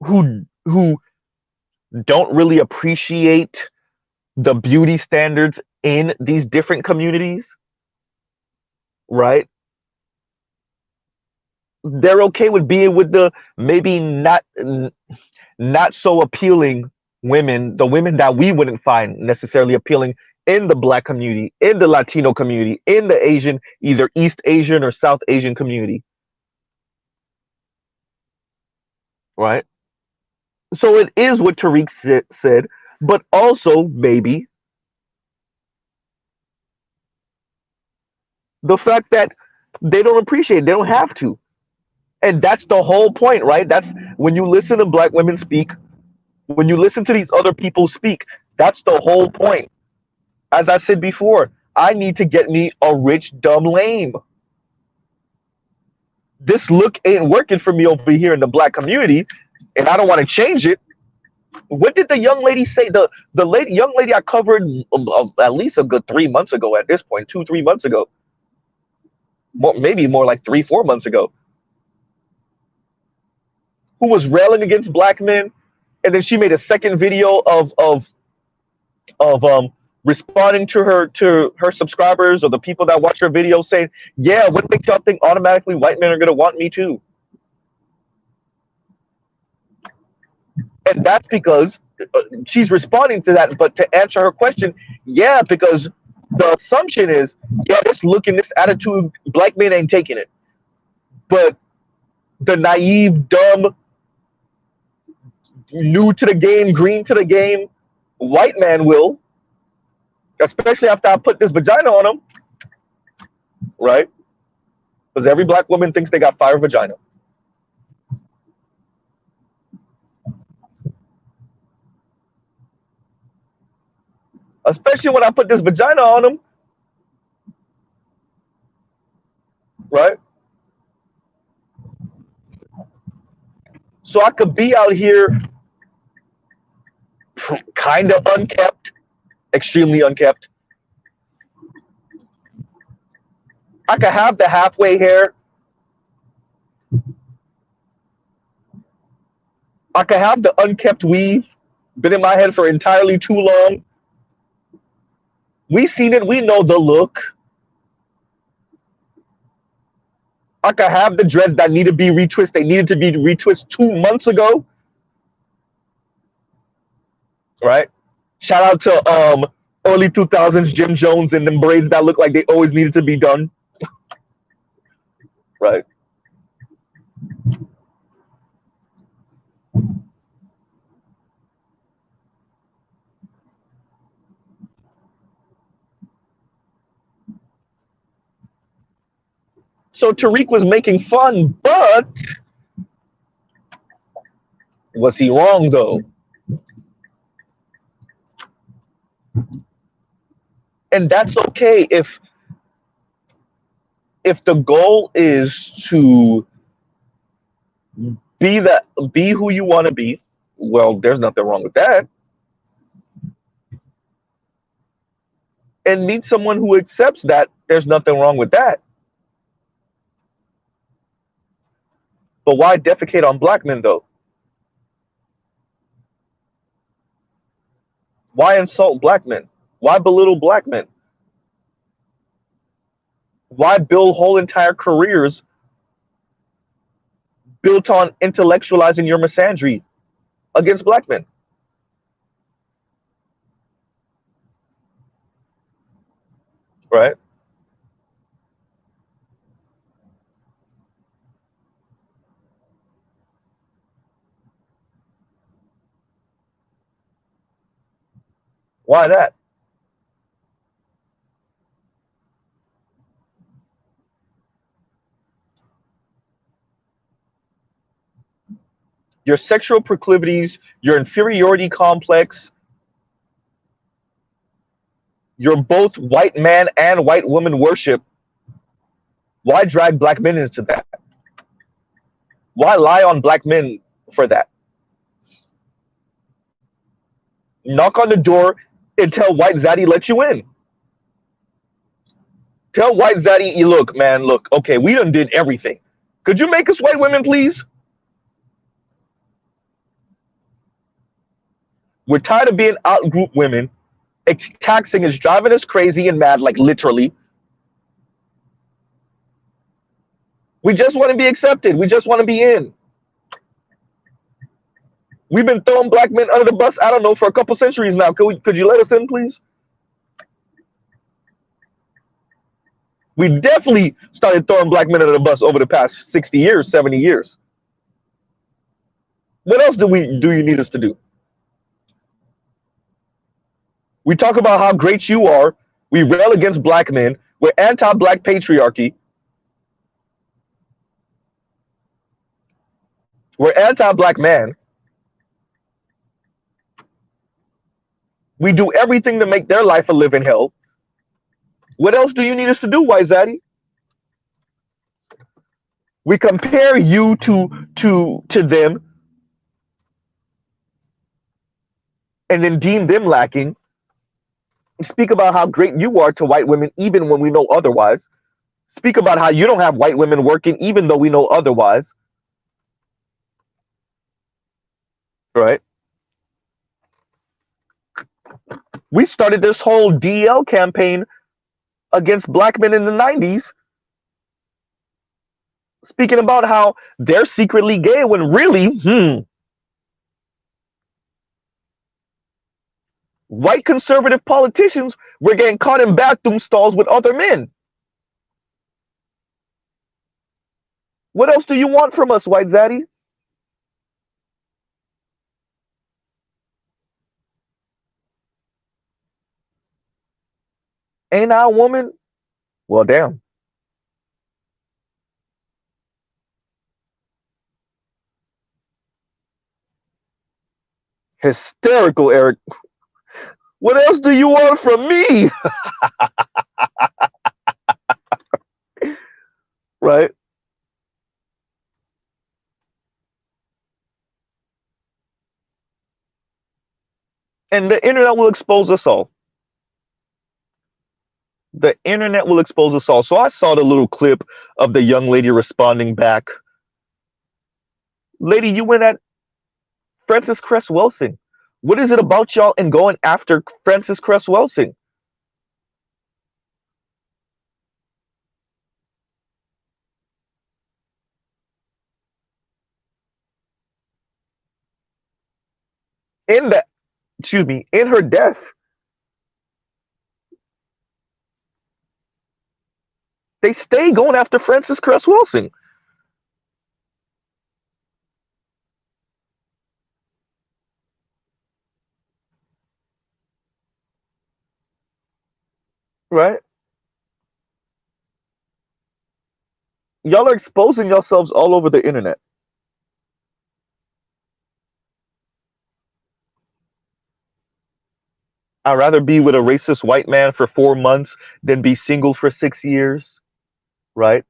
who don't really appreciate the beauty standards in these different communities, right? They're okay with being with the maybe not so appealing women, the women that we wouldn't find necessarily appealing in the black community, in the Latino community, in the Asian, either East Asian or South Asian community. Right? So it is what Tariq said, but also maybe the fact that they don't appreciate it, they don't have to. And that's the whole point, right? That's when you listen to black women speak, when you listen to these other people speak, that's the whole point. As I said before, I need to get me a rich, dumb, lame. This look ain't working for me over here in the black community, and I don't want to change it. What did the young lady say? The young lady I covered at least a good 3 months ago at this point, 2-3 months ago. Maybe more like 3-4 months ago. Who was railing against black men, and then she made a second video of responding to her subscribers or the people that watch her video saying, yeah, what makes y'all think automatically white men are going to want me too? And that's because she's responding to that. But to answer her question, yeah, because the assumption is, yeah, this look and this attitude, black men ain't taking it. But the naive, dumb, new to the game, green to the game white man will. especially after I put this vagina on them, right? Because every black woman thinks they got fire vagina. Especially when I put this vagina on them, right? So I could be out here kind of unkept, extremely unkept. I could have the halfway hair. I could have the unkept weave. Been in my head for entirely too long. We seen it. We know the look. I could have the dreads that need to be retwisted. They needed to be retwisted 2 months ago. Right? Shout out to early 2000s Jim Jones and them braids that look like they always needed to be done. Right? So Tariq was making fun, but was he wrong though? And that's okay if the goal is to be who you want to be. Well, there's nothing wrong with that. And meet someone who accepts that. There's nothing wrong with that. But why defecate on black men though? Why insult black men? Why belittle black men? Why build whole entire careers built on intellectualizing your misandry against black men? Right? Why that? Your sexual proclivities, your inferiority complex, your both white man and white woman worship. Why drag black men into that? Why lie on black men for that? Knock on the door and tell White Zaddy let you in. Tell White Zaddy, look, man, look, okay, we done did everything. Could you make us white women, please? We're tired of being out-group women. Taxing is driving us crazy and mad, like literally. We just want to be accepted. We just want to be in. We've been throwing black men under the bus, I don't know, for a couple centuries now. Could you let us in, please? We definitely started throwing black men under the bus over the past 60 years, 70 years. What else do you need us to do? We talk about how great you are. We rail against black men. We're anti-black patriarchy. We're anti-black man. We do everything to make their life a living hell. What else do you need us to do, White Zaddy? We compare you to them and then deem them lacking. Speak about how great you are to white women, even when we know otherwise. Speak about how you don't have white women working, even though we know otherwise. Right? We started this whole DL campaign against black men in the 90s, speaking about how they're secretly gay when really, white conservative politicians were getting caught in bathroom stalls with other men. What else do you want from us, White Zaddy? Ain't I a woman? Well, damn. Hysterical, Eric. What else do you want from me? Right? And the internet will expose us all. The internet will expose us all. So I saw the little clip of the young lady responding back. Lady, you went at Francis Cress Welsing. What is it about y'all and going after Francis Cress Welsing? In the excuse me, in her death, they stay going after Francis Cress Welsing. Right? Y'all are exposing yourselves all over the internet. I'd rather be with a racist white man for 4 months than be single for 6 years. Right?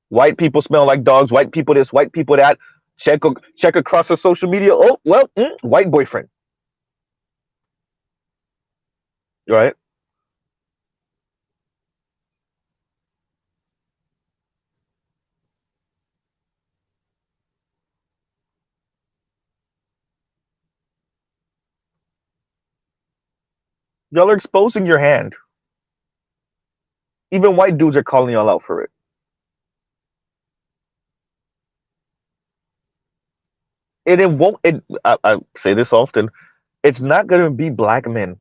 White people smell like dogs. White people this. White people that. Check across the social media. Oh well, white boyfriend. Right? Y'all are exposing your hand. Even white dudes are calling y'all out for it. And it won't. I say this often. It's not going to be black men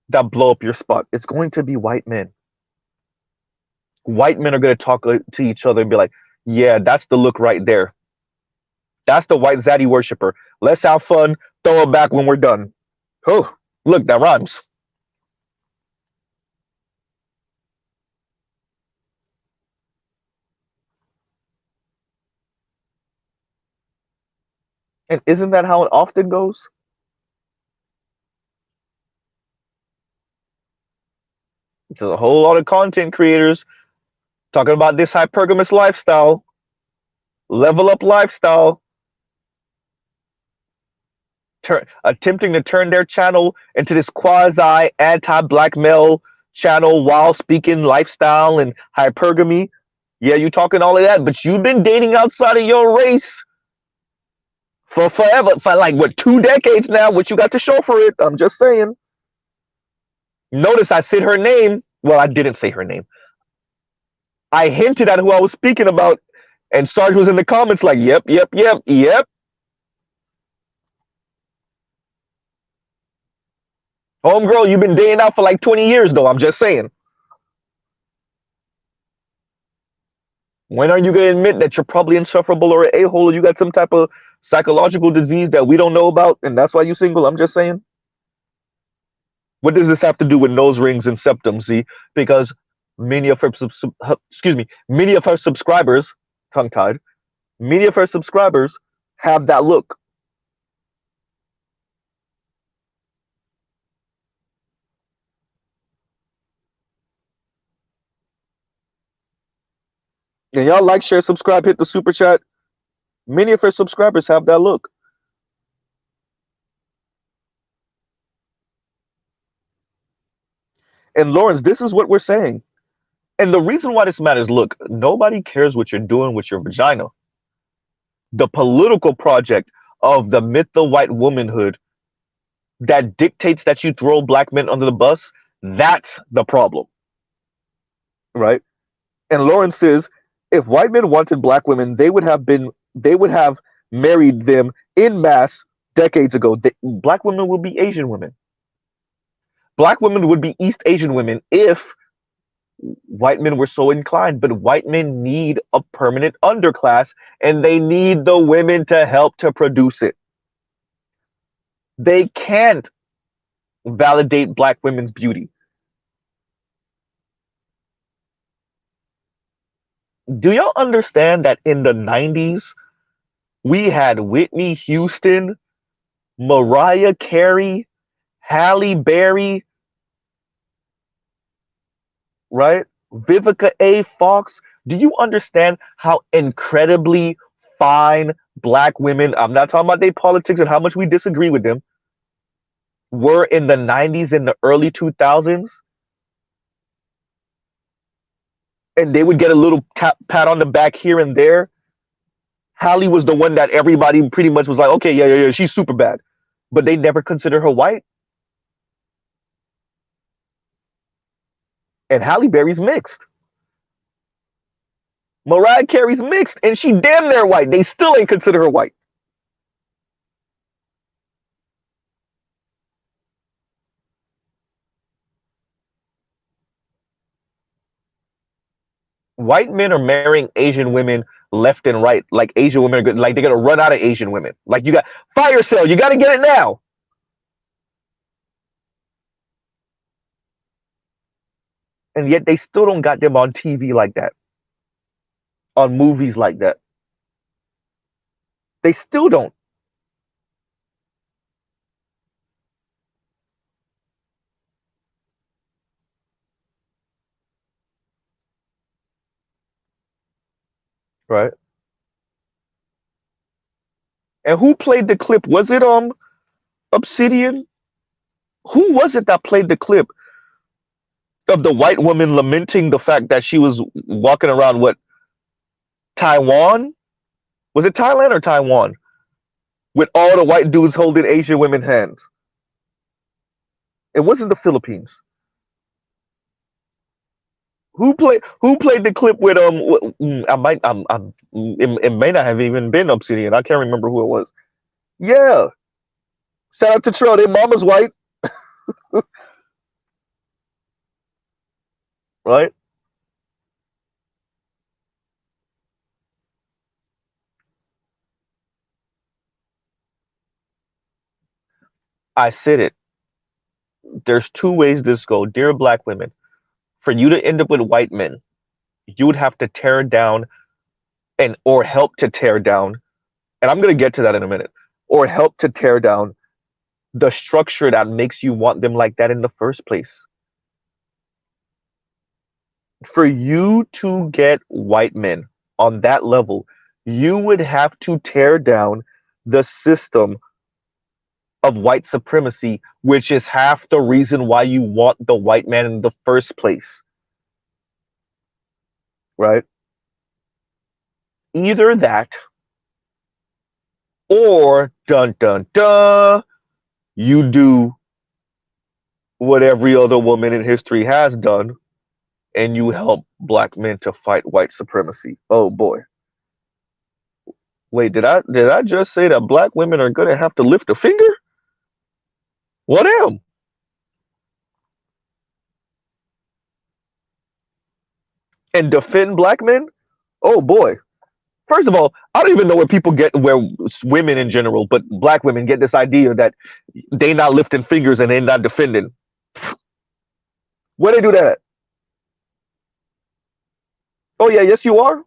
that blow up your spot. It's going to be white men. White men are going to talk to each other and be like, "Yeah, that's the look right there. That's the white zaddy worshiper. Let's have fun. Throw it back when we're done." Oh, look, that rhymes. And isn't that how it often goes? There's a whole lot of content creators talking about this hypergamous lifestyle, level up lifestyle, attempting to turn their channel into this quasi anti-black male channel while speaking lifestyle and hypergamy. Yeah, you talking all of that, but you've been dating outside of your race for forever, for like what, 2 decades now. What you got to show for it? I'm just saying. Notice I said her name. Well, I didn't say her name. I hinted at who I was speaking about, and Sarge was in the comments like, "Yep, yep, yep, yep." Homegirl, you've been dating out for like 20 years, though. I'm just saying. When are you going to admit that you're probably insufferable or an a-hole, or you got some type of psychological disease that we don't know about, and that's why you're single? I'm just saying. What does this have to do with nose rings and septum? See, because many of her, many of her subscribers, tongue-tied, many of her subscribers have that look. And y'all like, share, subscribe, hit the super chat. Many of her subscribers have that look. And Lawrence, this is what we're saying. And the reason why this matters, look, nobody cares what you're doing with your vagina. The political project of the myth of white womanhood that dictates that you throw black men under the bus, that's the problem. Right? And Lawrence says, if white men wanted black women, they would have married them in mass decades ago. Black women would be Asian women. Black women would be East Asian women if white men were so inclined. But white men need a permanent underclass, and they need the women to help to produce it. They can't validate black women's beauty. Do y'all understand that in the 90s, we had Whitney Houston, Mariah Carey, Halle Berry, right? Vivica A. Fox. Do you understand how incredibly fine black women, I'm not talking about their politics and how much we disagree with them, were in the 90s and the early 2000s? And they would get a little pat on the back here and there. Halle was the one that everybody pretty much was like, okay, yeah, she's super bad. But they never consider her white. And Halle Berry's mixed. Mariah Carey's mixed, and she damn near white. They still ain't consider her white. White men are marrying Asian women left and right. Like Asian women are good. Like they're gonna run out of Asian women. Like you got fire sale. You got to get it now. And yet they still don't got them on TV like that, on movies like that. They still don't. Right. And who played the clip? Was it Obsidian? Who was it that played the clip of the white woman lamenting the fact that she was walking around what, Taiwan? Was it Thailand or Taiwan? With all the white dudes holding Asian women's hands. It wasn't the Philippines. Who played the clip with I might it may not have even been Obsidian. I can't remember who it was. Yeah. Shout out to Trill. Their mama's white. Right? I said it. There's two ways this go. Dear black women, for you to end up with white men, you would have to tear down and or help to tear down, and I'm gonna get to that in a minute, or help to tear down the structure that makes you want them like that in the first place. For you to get white men on that level, you would have to tear down the system of white supremacy, which is half the reason why you want the white man in the first place. Right? Either that, or dun dun dun, you do what every other woman in history has done, and you help black men to fight white supremacy. Oh boy. Wait, did I just say that black women are gonna have to lift a finger? What am? And defend black men? Oh boy. First of all, I don't even know where people get, where women in general, but black women get this idea that they not lifting fingers and they not defending. Where they do that at? Oh yeah, yes you are.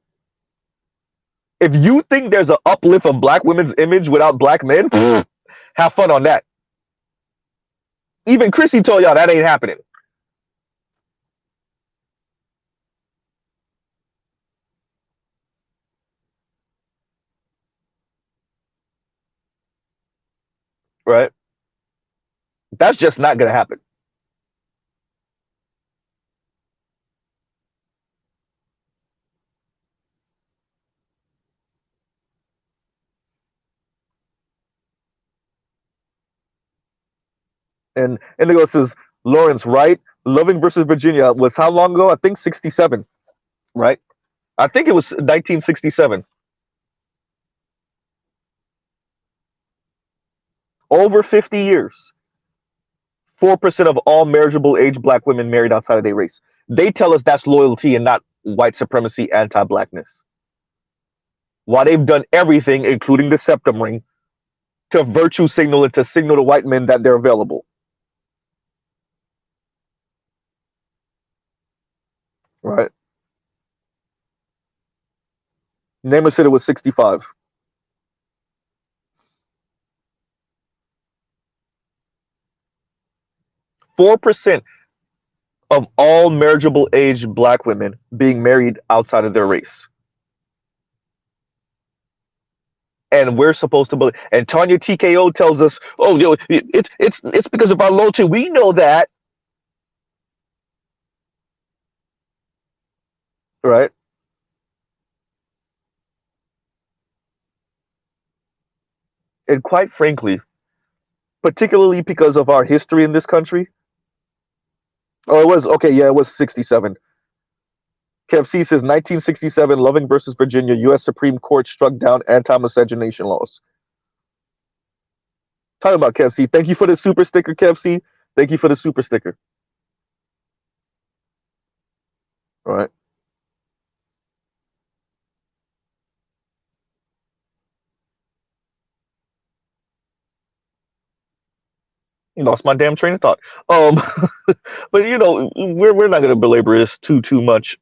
If you think there's an uplift of black women's image without black men, have fun on that. Even Chrissy told y'all that ain't happening. Right? That's just not gonna happen. And Indigo says, Lawrence, right? Loving versus Virginia was how long ago? I think 67, right? I think it was 1967. Over 50 years. 4% of all marriageable age black women married outside of their race. They tell us that's loyalty and not white supremacy, anti-blackness. While they've done everything, including the septum ring, to virtue signal and to signal to white men that they're available. right? Name a city with 65. 4% of all marriageable age black women being married outside of their race. And we're supposed to believe. And Tanya TKO tells us, "Oh, it's because of our loyalty. We know that, right?" And quite frankly, particularly because of our history in this country. Oh, it was okay. Yeah, it was 67. KFC says 1967, Loving versus Virginia, U.S. Supreme Court struck down anti-miscegenation laws. Talking about KFC. Thank you for the super sticker, KFC. Thank you for the super sticker. All right. You lost my damn train of thought. Um, but we're not gonna belabor this too much.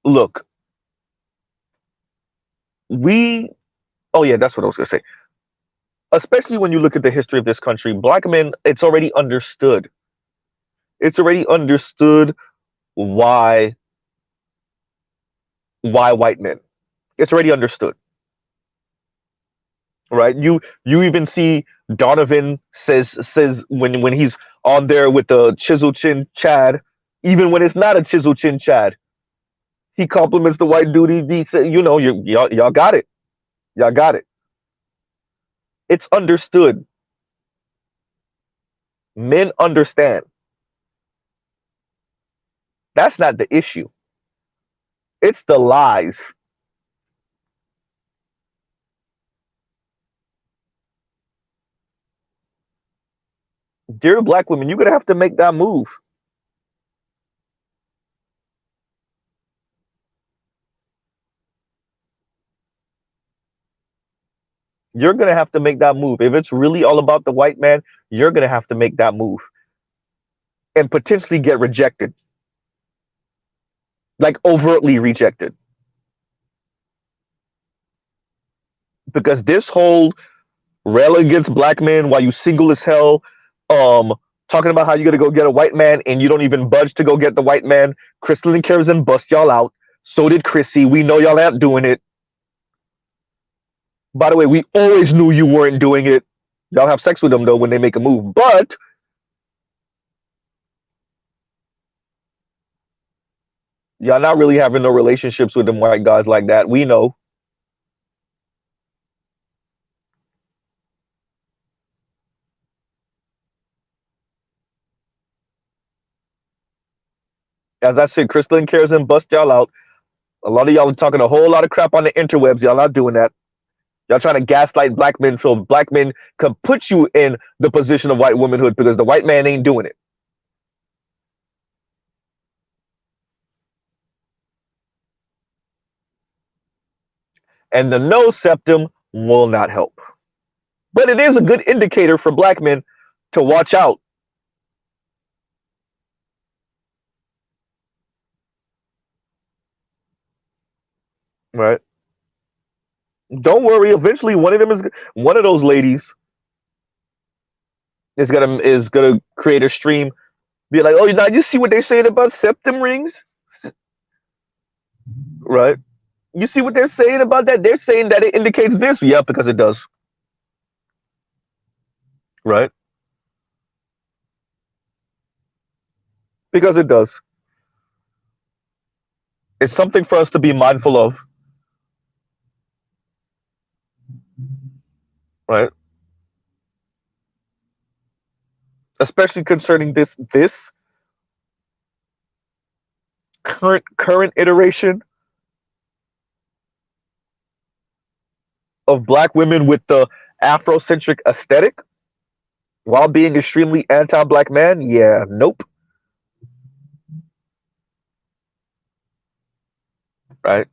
Look, we. Oh yeah, that's what I was gonna say. Especially when you look at the history of this country, black men. It's already understood. It's already understood why white men. It's already understood, right? You even see Donovan says when he's on there with the chisel chin Chad, even when it's not a chisel chin Chad, he compliments the white dude. He said, y'all got it, y'all got it. It's understood. Men understand. That's not the issue. It's the lies. Dear black women, you're gonna have to make that move. You're gonna have to make that move. If it's really all about the white man, you're gonna have to make that move and potentially get rejected, like overtly rejected. Because this whole rail against black men while you single as hell, um, talking about how you're gonna go get a white man and you don't even budge to go get the white man. Crystal and Kerosene bust y'all out. So did Chrissy. We know y'all aren't doing it. By the way, we always knew you weren't doing it. Y'all have sex with them though when they make a move, but y'all not really having no relationships with them white guys like that. We know. As I said, Crystal and Kerosene bust y'all out. A lot of y'all are talking a whole lot of crap on the interwebs. Y'all not doing that. Y'all trying to gaslight black men so black men can put you in the position of white womanhood because the white man ain't doing it. And the no septum will not help. But it is a good indicator for black men to watch out. Right? Don't worry. Eventually, one of those ladies is gonna create a stream. Be like, oh, now you see what they're saying about septum rings, right? You see what they're saying about that? They're saying that it indicates this. Yeah, because it does. Right? Because it does. It's something for us to be mindful of. Right? Especially concerning this current iteration of black women with the Afrocentric aesthetic while being extremely anti-black man. Yeah, nope. Right?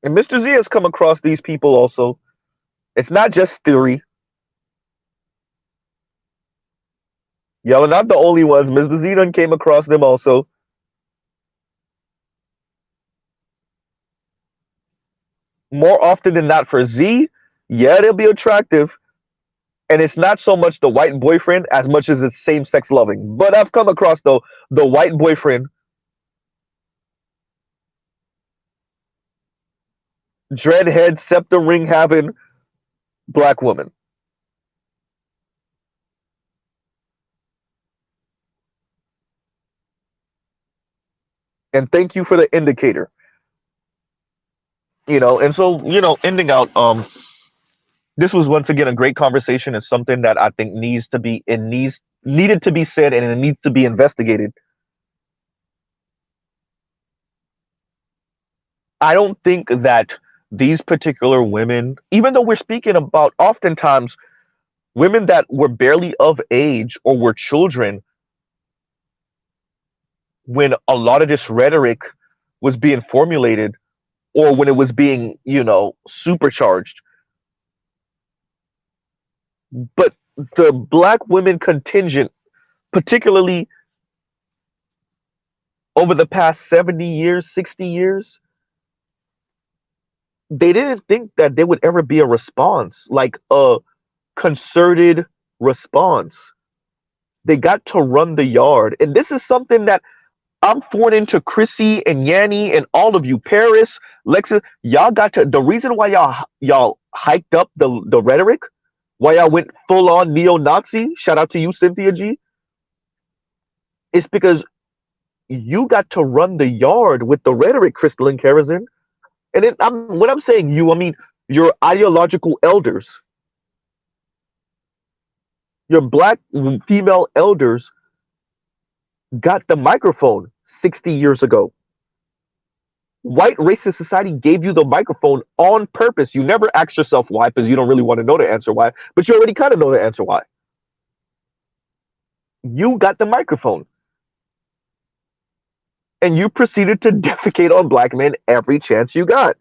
And Mr. Z has come across these people also. It's not just theory. Y'all are not the only ones. Mr. Z done came across them also. More often than not for Z, yeah, they'll be attractive. And it's not so much the white boyfriend as much as it's same sex loving. But I've come across the white boyfriend, dreadhead, septum ring having black woman. And thank you for the indicator. And so, ending out, this was once again a great conversation. It's something that I think needed to be said, and it needs to be investigated. I don't think that these particular women, even though we're speaking about oftentimes women that were barely of age or were children when a lot of this rhetoric was being formulated, or when it was being, supercharged. But the black women contingent, particularly over the past 70 years, 60 years, they didn't think that there would ever be a response, like a concerted response. They got to run the yard. And this is something that I'm forwarding to Chrissy and Yanni and all of you, Paris, Lexus. Y'all got to, the reason why y'all hiked up the rhetoric, why y'all went full on neo-Nazi, shout out to you, Cynthia G, is because you got to run the yard with the rhetoric, Crystal and Karazin. And when I'm saying you, I mean your ideological elders, your black female elders got the microphone 60 years ago. White racist society gave you the microphone on purpose. You never asked yourself why, because you don't really want to know the answer why, but you already kind of know the answer why. You got the microphone. And you proceeded to defecate on black men every chance you got.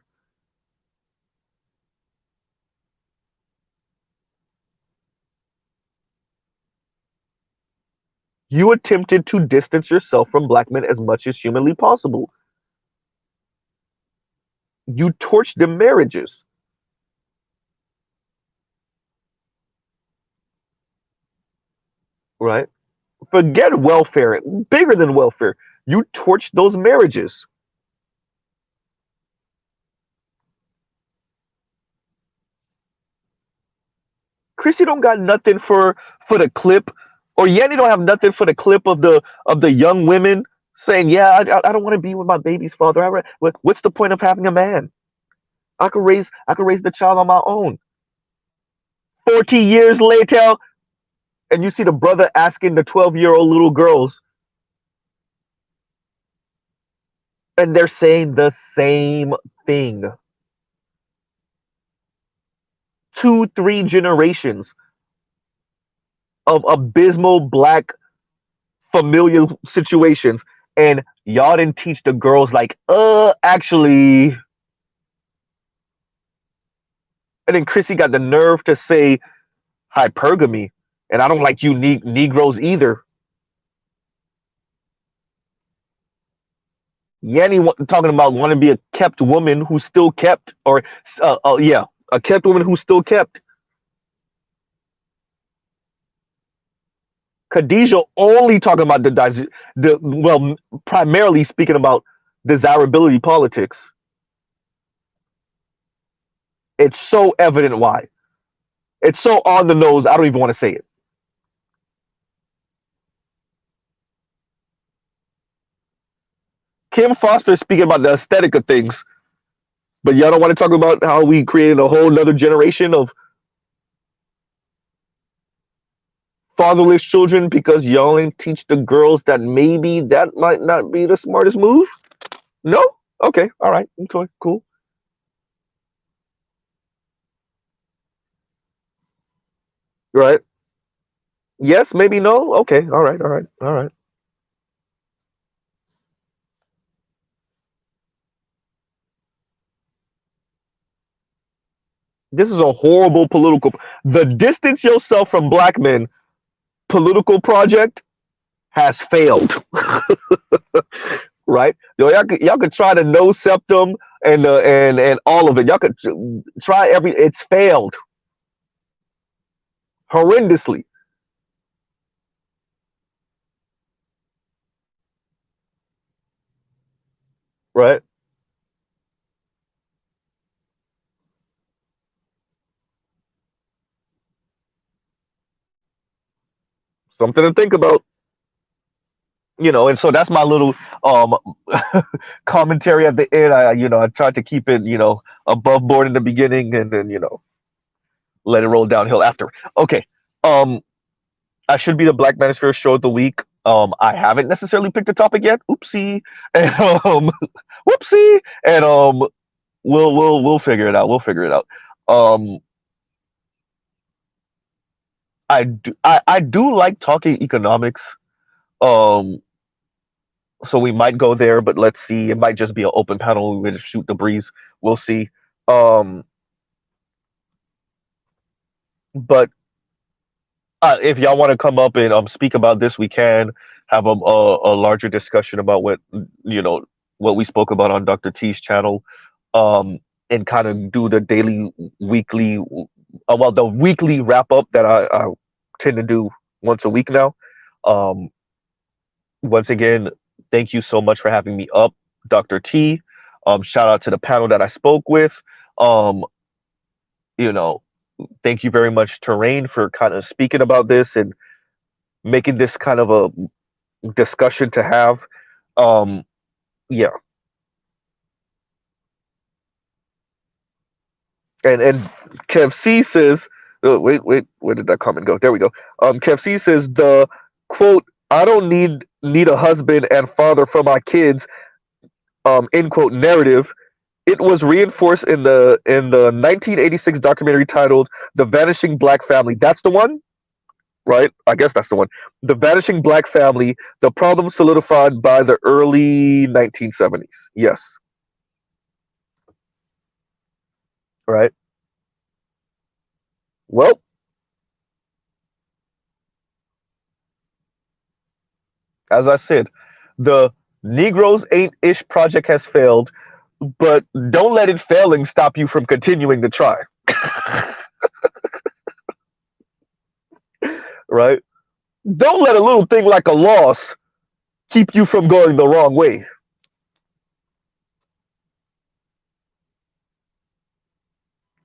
You attempted to distance yourself from black men as much as humanly possible. You torched their marriages. Right? Forget welfare, bigger than welfare. You torched those marriages. Chrissy don't got nothing for the clip, or Yanni don't have nothing for the clip of the young women saying, "Yeah, I don't want to be with my baby's father. What's the point of having a man? I could raise the child on my own." 40 years later, and you see the brother asking the 12-year-old little girls, and they're saying the same thing. 2, 3 generations of abysmal black familial situations, and y'all didn't teach the girls like, actually. And then Chrissy got the nerve to say hypergamy, and I don't like you Negroes either. Yanni talking about wanting to be a kept woman who's still kept, or yeah, a kept woman who's still kept. Khadijah only talking about primarily speaking about desirability politics. It's so evident why. It's so on the nose. I don't even want to say it. Kim Foster speaking about the aesthetic of things, but y'all don't want to talk about how we created a whole nother generation of fatherless children because y'all ain't teach the girls that maybe that might not be the smartest move? No? Okay, all right, okay, cool. Right. Yes, maybe no. Okay, all right, all right, all right. This is a horrible political. The distance yourself from black men political project has failed. Right? Y'all could try to know Septum and all of it. Y'all could try it's failed horrendously. Right? Something to think about. And so that's my little um commentary at the end. I tried to keep it, above board in the beginning, and then, let it roll downhill after. Okay. Um, I should be the Black Manosphere show of the week. I haven't necessarily picked a topic yet. Oopsie. And whoopsie. And we'll figure it out. We'll figure it out. Um, I do like talking economics. Um, so we might go there, but let's see. It might just be an open panel. We just shoot the breeze. We'll see. Um, but if y'all want to come up and speak about this, we can have a larger discussion about what we spoke about on Dr. T's channel, and kind of do the daily, weekly, the weekly wrap up that I tend to do once a week now. Um, Once again, thank you so much for having me up, Dr. T. Shout out to the panel that I spoke with. Um, you know, Thank you very much, Terrain, for kind of speaking about this and making this kind of a discussion to have. Um, yeah, and Kev C says, wait, where did that comment go? There we go. Kev C says the quote, "I don't need a husband and father for my kids," end quote narrative. It was reinforced in the 1986 documentary titled "The Vanishing Black Family." That's the one, right? I guess that's the one. The Vanishing Black Family, the problem solidified by the early 1970s. Yes, right. Well, as I said, the Negroes Ain't Ish project has failed, but don't let it failing stop you from continuing to try. Right? Don't let a little thing like a loss keep you from going the wrong way.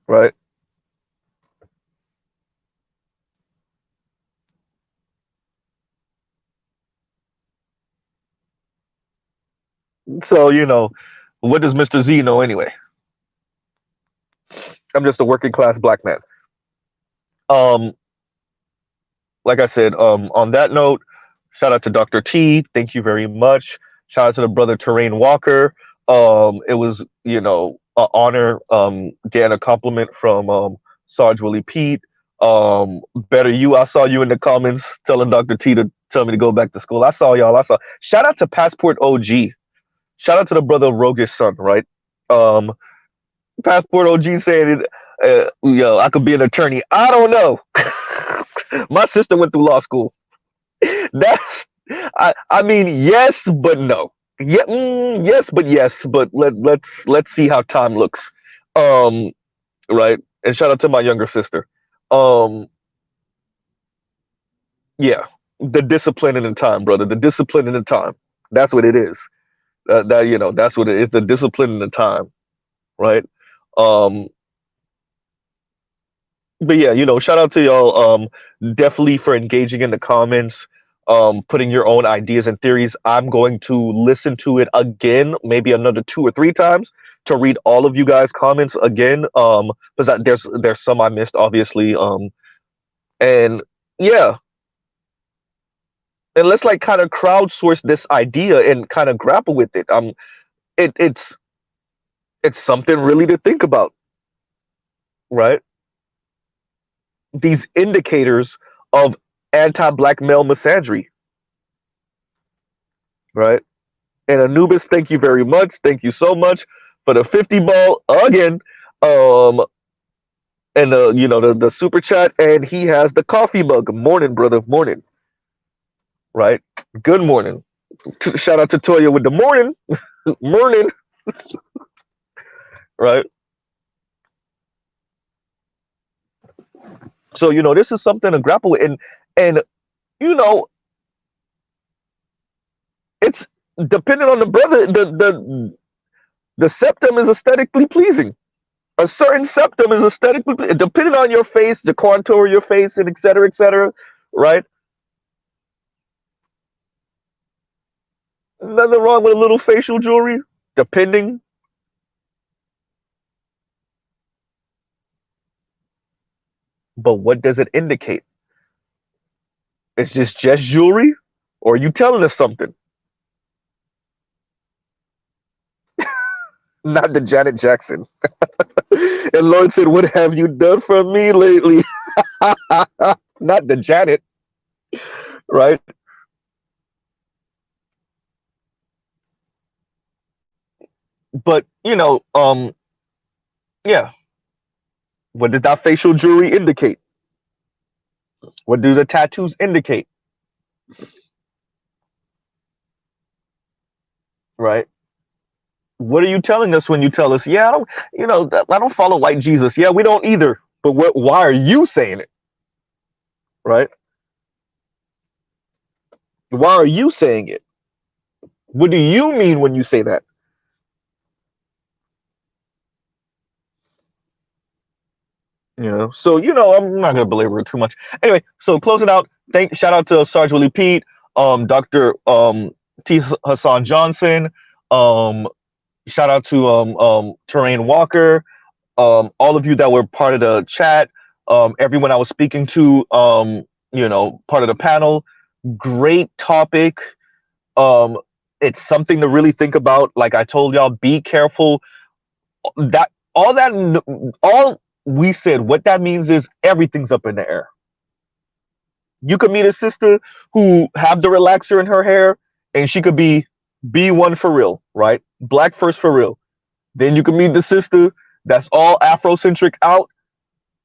Right? So, what does Mr. Z know anyway? I'm just a working class black man. Um, like I said, on that note, shout out to Dr. T. Thank you very much. Shout out to the brother Terrain Walker. It was, an honor getting a compliment from Sarge Willie Pete. Better you, I saw you in the comments telling Dr. T to tell me to go back to school. I saw y'all. Shout out to Passport OG. Shout out to the brother Roguish Son, right? Um, Passport OG saying, I could be an attorney. I don't know. My sister went through law school. That's, I mean, yes, but no. Yeah, yes, but let's see how time looks. Um, right. And shout out to my younger sister. Um, yeah, the discipline and the time, brother. The discipline and the time. That's what it is. That's what it is. The discipline and the time, right? Um, but yeah, shout out to y'all. Definitely for engaging in the comments, putting your own ideas and theories. I'm going to listen to it again, maybe another 2 or 3 times to read all of you guys' comments again. Because there's some I missed, obviously. And yeah, and let's like kind of crowdsource this idea and kind of grapple with it. It's something really to think about, right? These indicators of anti-black male misandry, right? And Anubis, thank you very much. Thank you so much for the 50 ball again. Um, and the super chat, and he has the coffee mug. Morning, brother. Morning. right? Good morning. Shout out to Toya with the morning, morning, right? So this is something to grapple with, and you know, it's dependent on the brother. The septum is aesthetically pleasing. A certain septum is aesthetically pleasing, depending on your face, the contour of your face, and et cetera, right? Nothing wrong with a little facial jewelry, depending. But what does it indicate? Is this just jewelry, or are you telling us something? Not the Janet Jackson. And Lord said, "What have you done for me lately?" Not the Janet, right? But yeah. What does that facial jewelry indicate? What do the tattoos indicate? Right? What are you telling us when you tell us, yeah, I don't follow white Jesus. Yeah, we don't either. But why are you saying it? Right? Why are you saying it? What do you mean when you say that? So I'm not gonna belabor it too much. Anyway, so closing out, shout out to Sarge Willie Pete, Dr. T. Hassan Johnson, shout out to Terrain Walker, all of you that were part of the chat, everyone I was speaking to, part of the panel. Great topic. It's something to really think about. Like I told y'all, be careful. All we said, what that means is everything's up in the air. You could meet a sister who have the relaxer in her hair, and she could be B1 for real, right? Black first for real. Then you can meet the sister that's all Afrocentric out,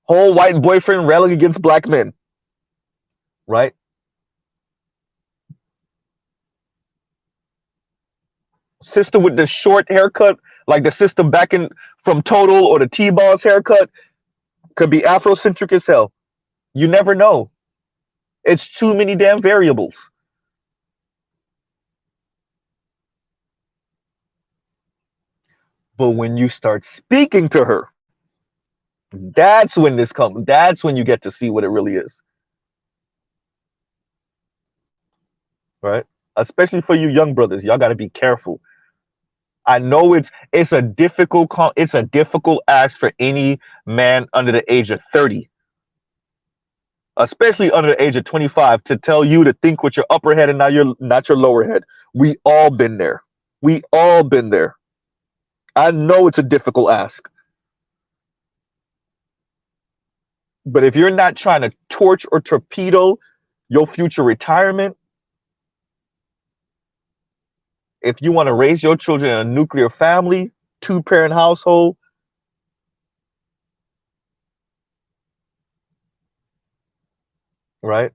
whole white boyfriend railing against black men, right? Sister with the short haircut, like the sister back in from Total or the T-Boss haircut, could be Afrocentric as hell. You never know. It's too many damn variables. But when you start speaking to her, that's when that's when you get to see what it really is. Right? Especially for you young brothers, y'all got to be careful. I know it's a difficult ask for any man under the age of 30, especially under the age of 25, to tell you to think with your upper head and not your lower head. We all been there. We all been there. I know it's a difficult ask. But if you're not trying to torch or torpedo your future retirement, if you want to raise your children in a nuclear family, 2-parent household, right?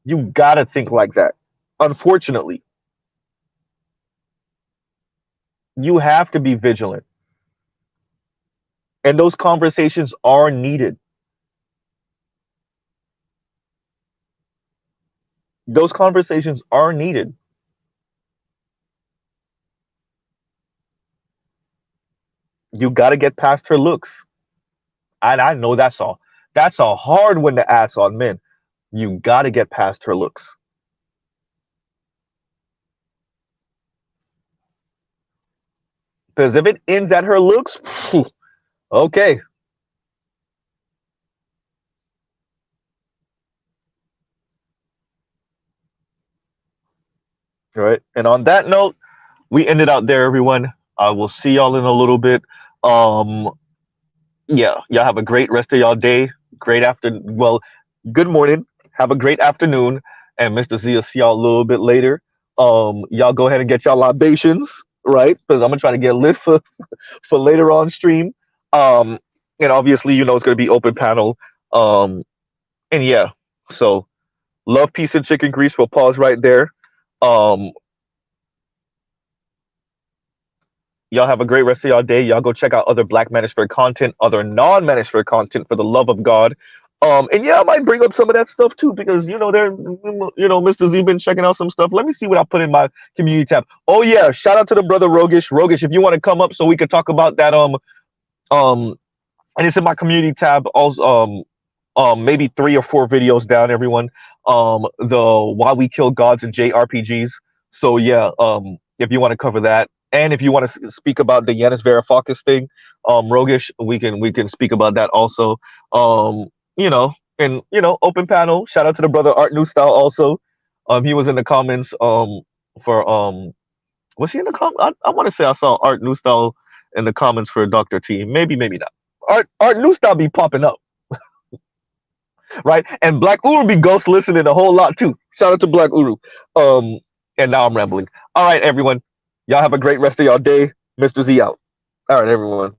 You got to think like that. Unfortunately, you have to be vigilant. And those conversations are needed. Those conversations are needed. You got to get past her looks. And I know that's a hard one to ask on men. You got to get past her looks. Because if it ends at her looks, okay. All right. And on that note, we ended out there, everyone. I will see y'all in a little bit. Yeah, y'all have a great rest of y'all day. Good morning. Have a great afternoon. And Mr. Z will see y'all a little bit later. Y'all go ahead and get y'all libations, right? Because I'm gonna try to get lit for later on stream. And obviously, it's gonna be open panel. And yeah, so Love, peace, and chicken grease. We'll pause right there. Um, y'all have a great rest of y'all day. Y'all go check out other Black Manosphere content, other non-Manosphere content, for the love of God. And yeah, I might bring up some of that stuff too, because Mr. Z been checking out some stuff. Let me see what I put in my community tab. Oh yeah, shout out to the brother Rogish. Rogish, if you want to come up so we could talk about that, um and it's in my community tab also. Maybe 3 or 4 videos down, everyone. The Why We Kill Gods and JRPGs. So yeah, if you want to cover that, and if you want to speak about the Yanis Varoufakis thing, Rogish, we can speak about that also. Um, open panel. Shout out to the brother Art New Style also. He was in the comments. For Was he in the I want to say I saw Art New Style in the comments for Dr. T. Maybe, maybe not. Art New Style be popping up, right? And Black Uru be ghost listening a whole lot too. Shout out to Black Uru. And now I'm rambling. All right, everyone. Y'all have a great rest of y'all day. Mr. Z out. All right, everyone.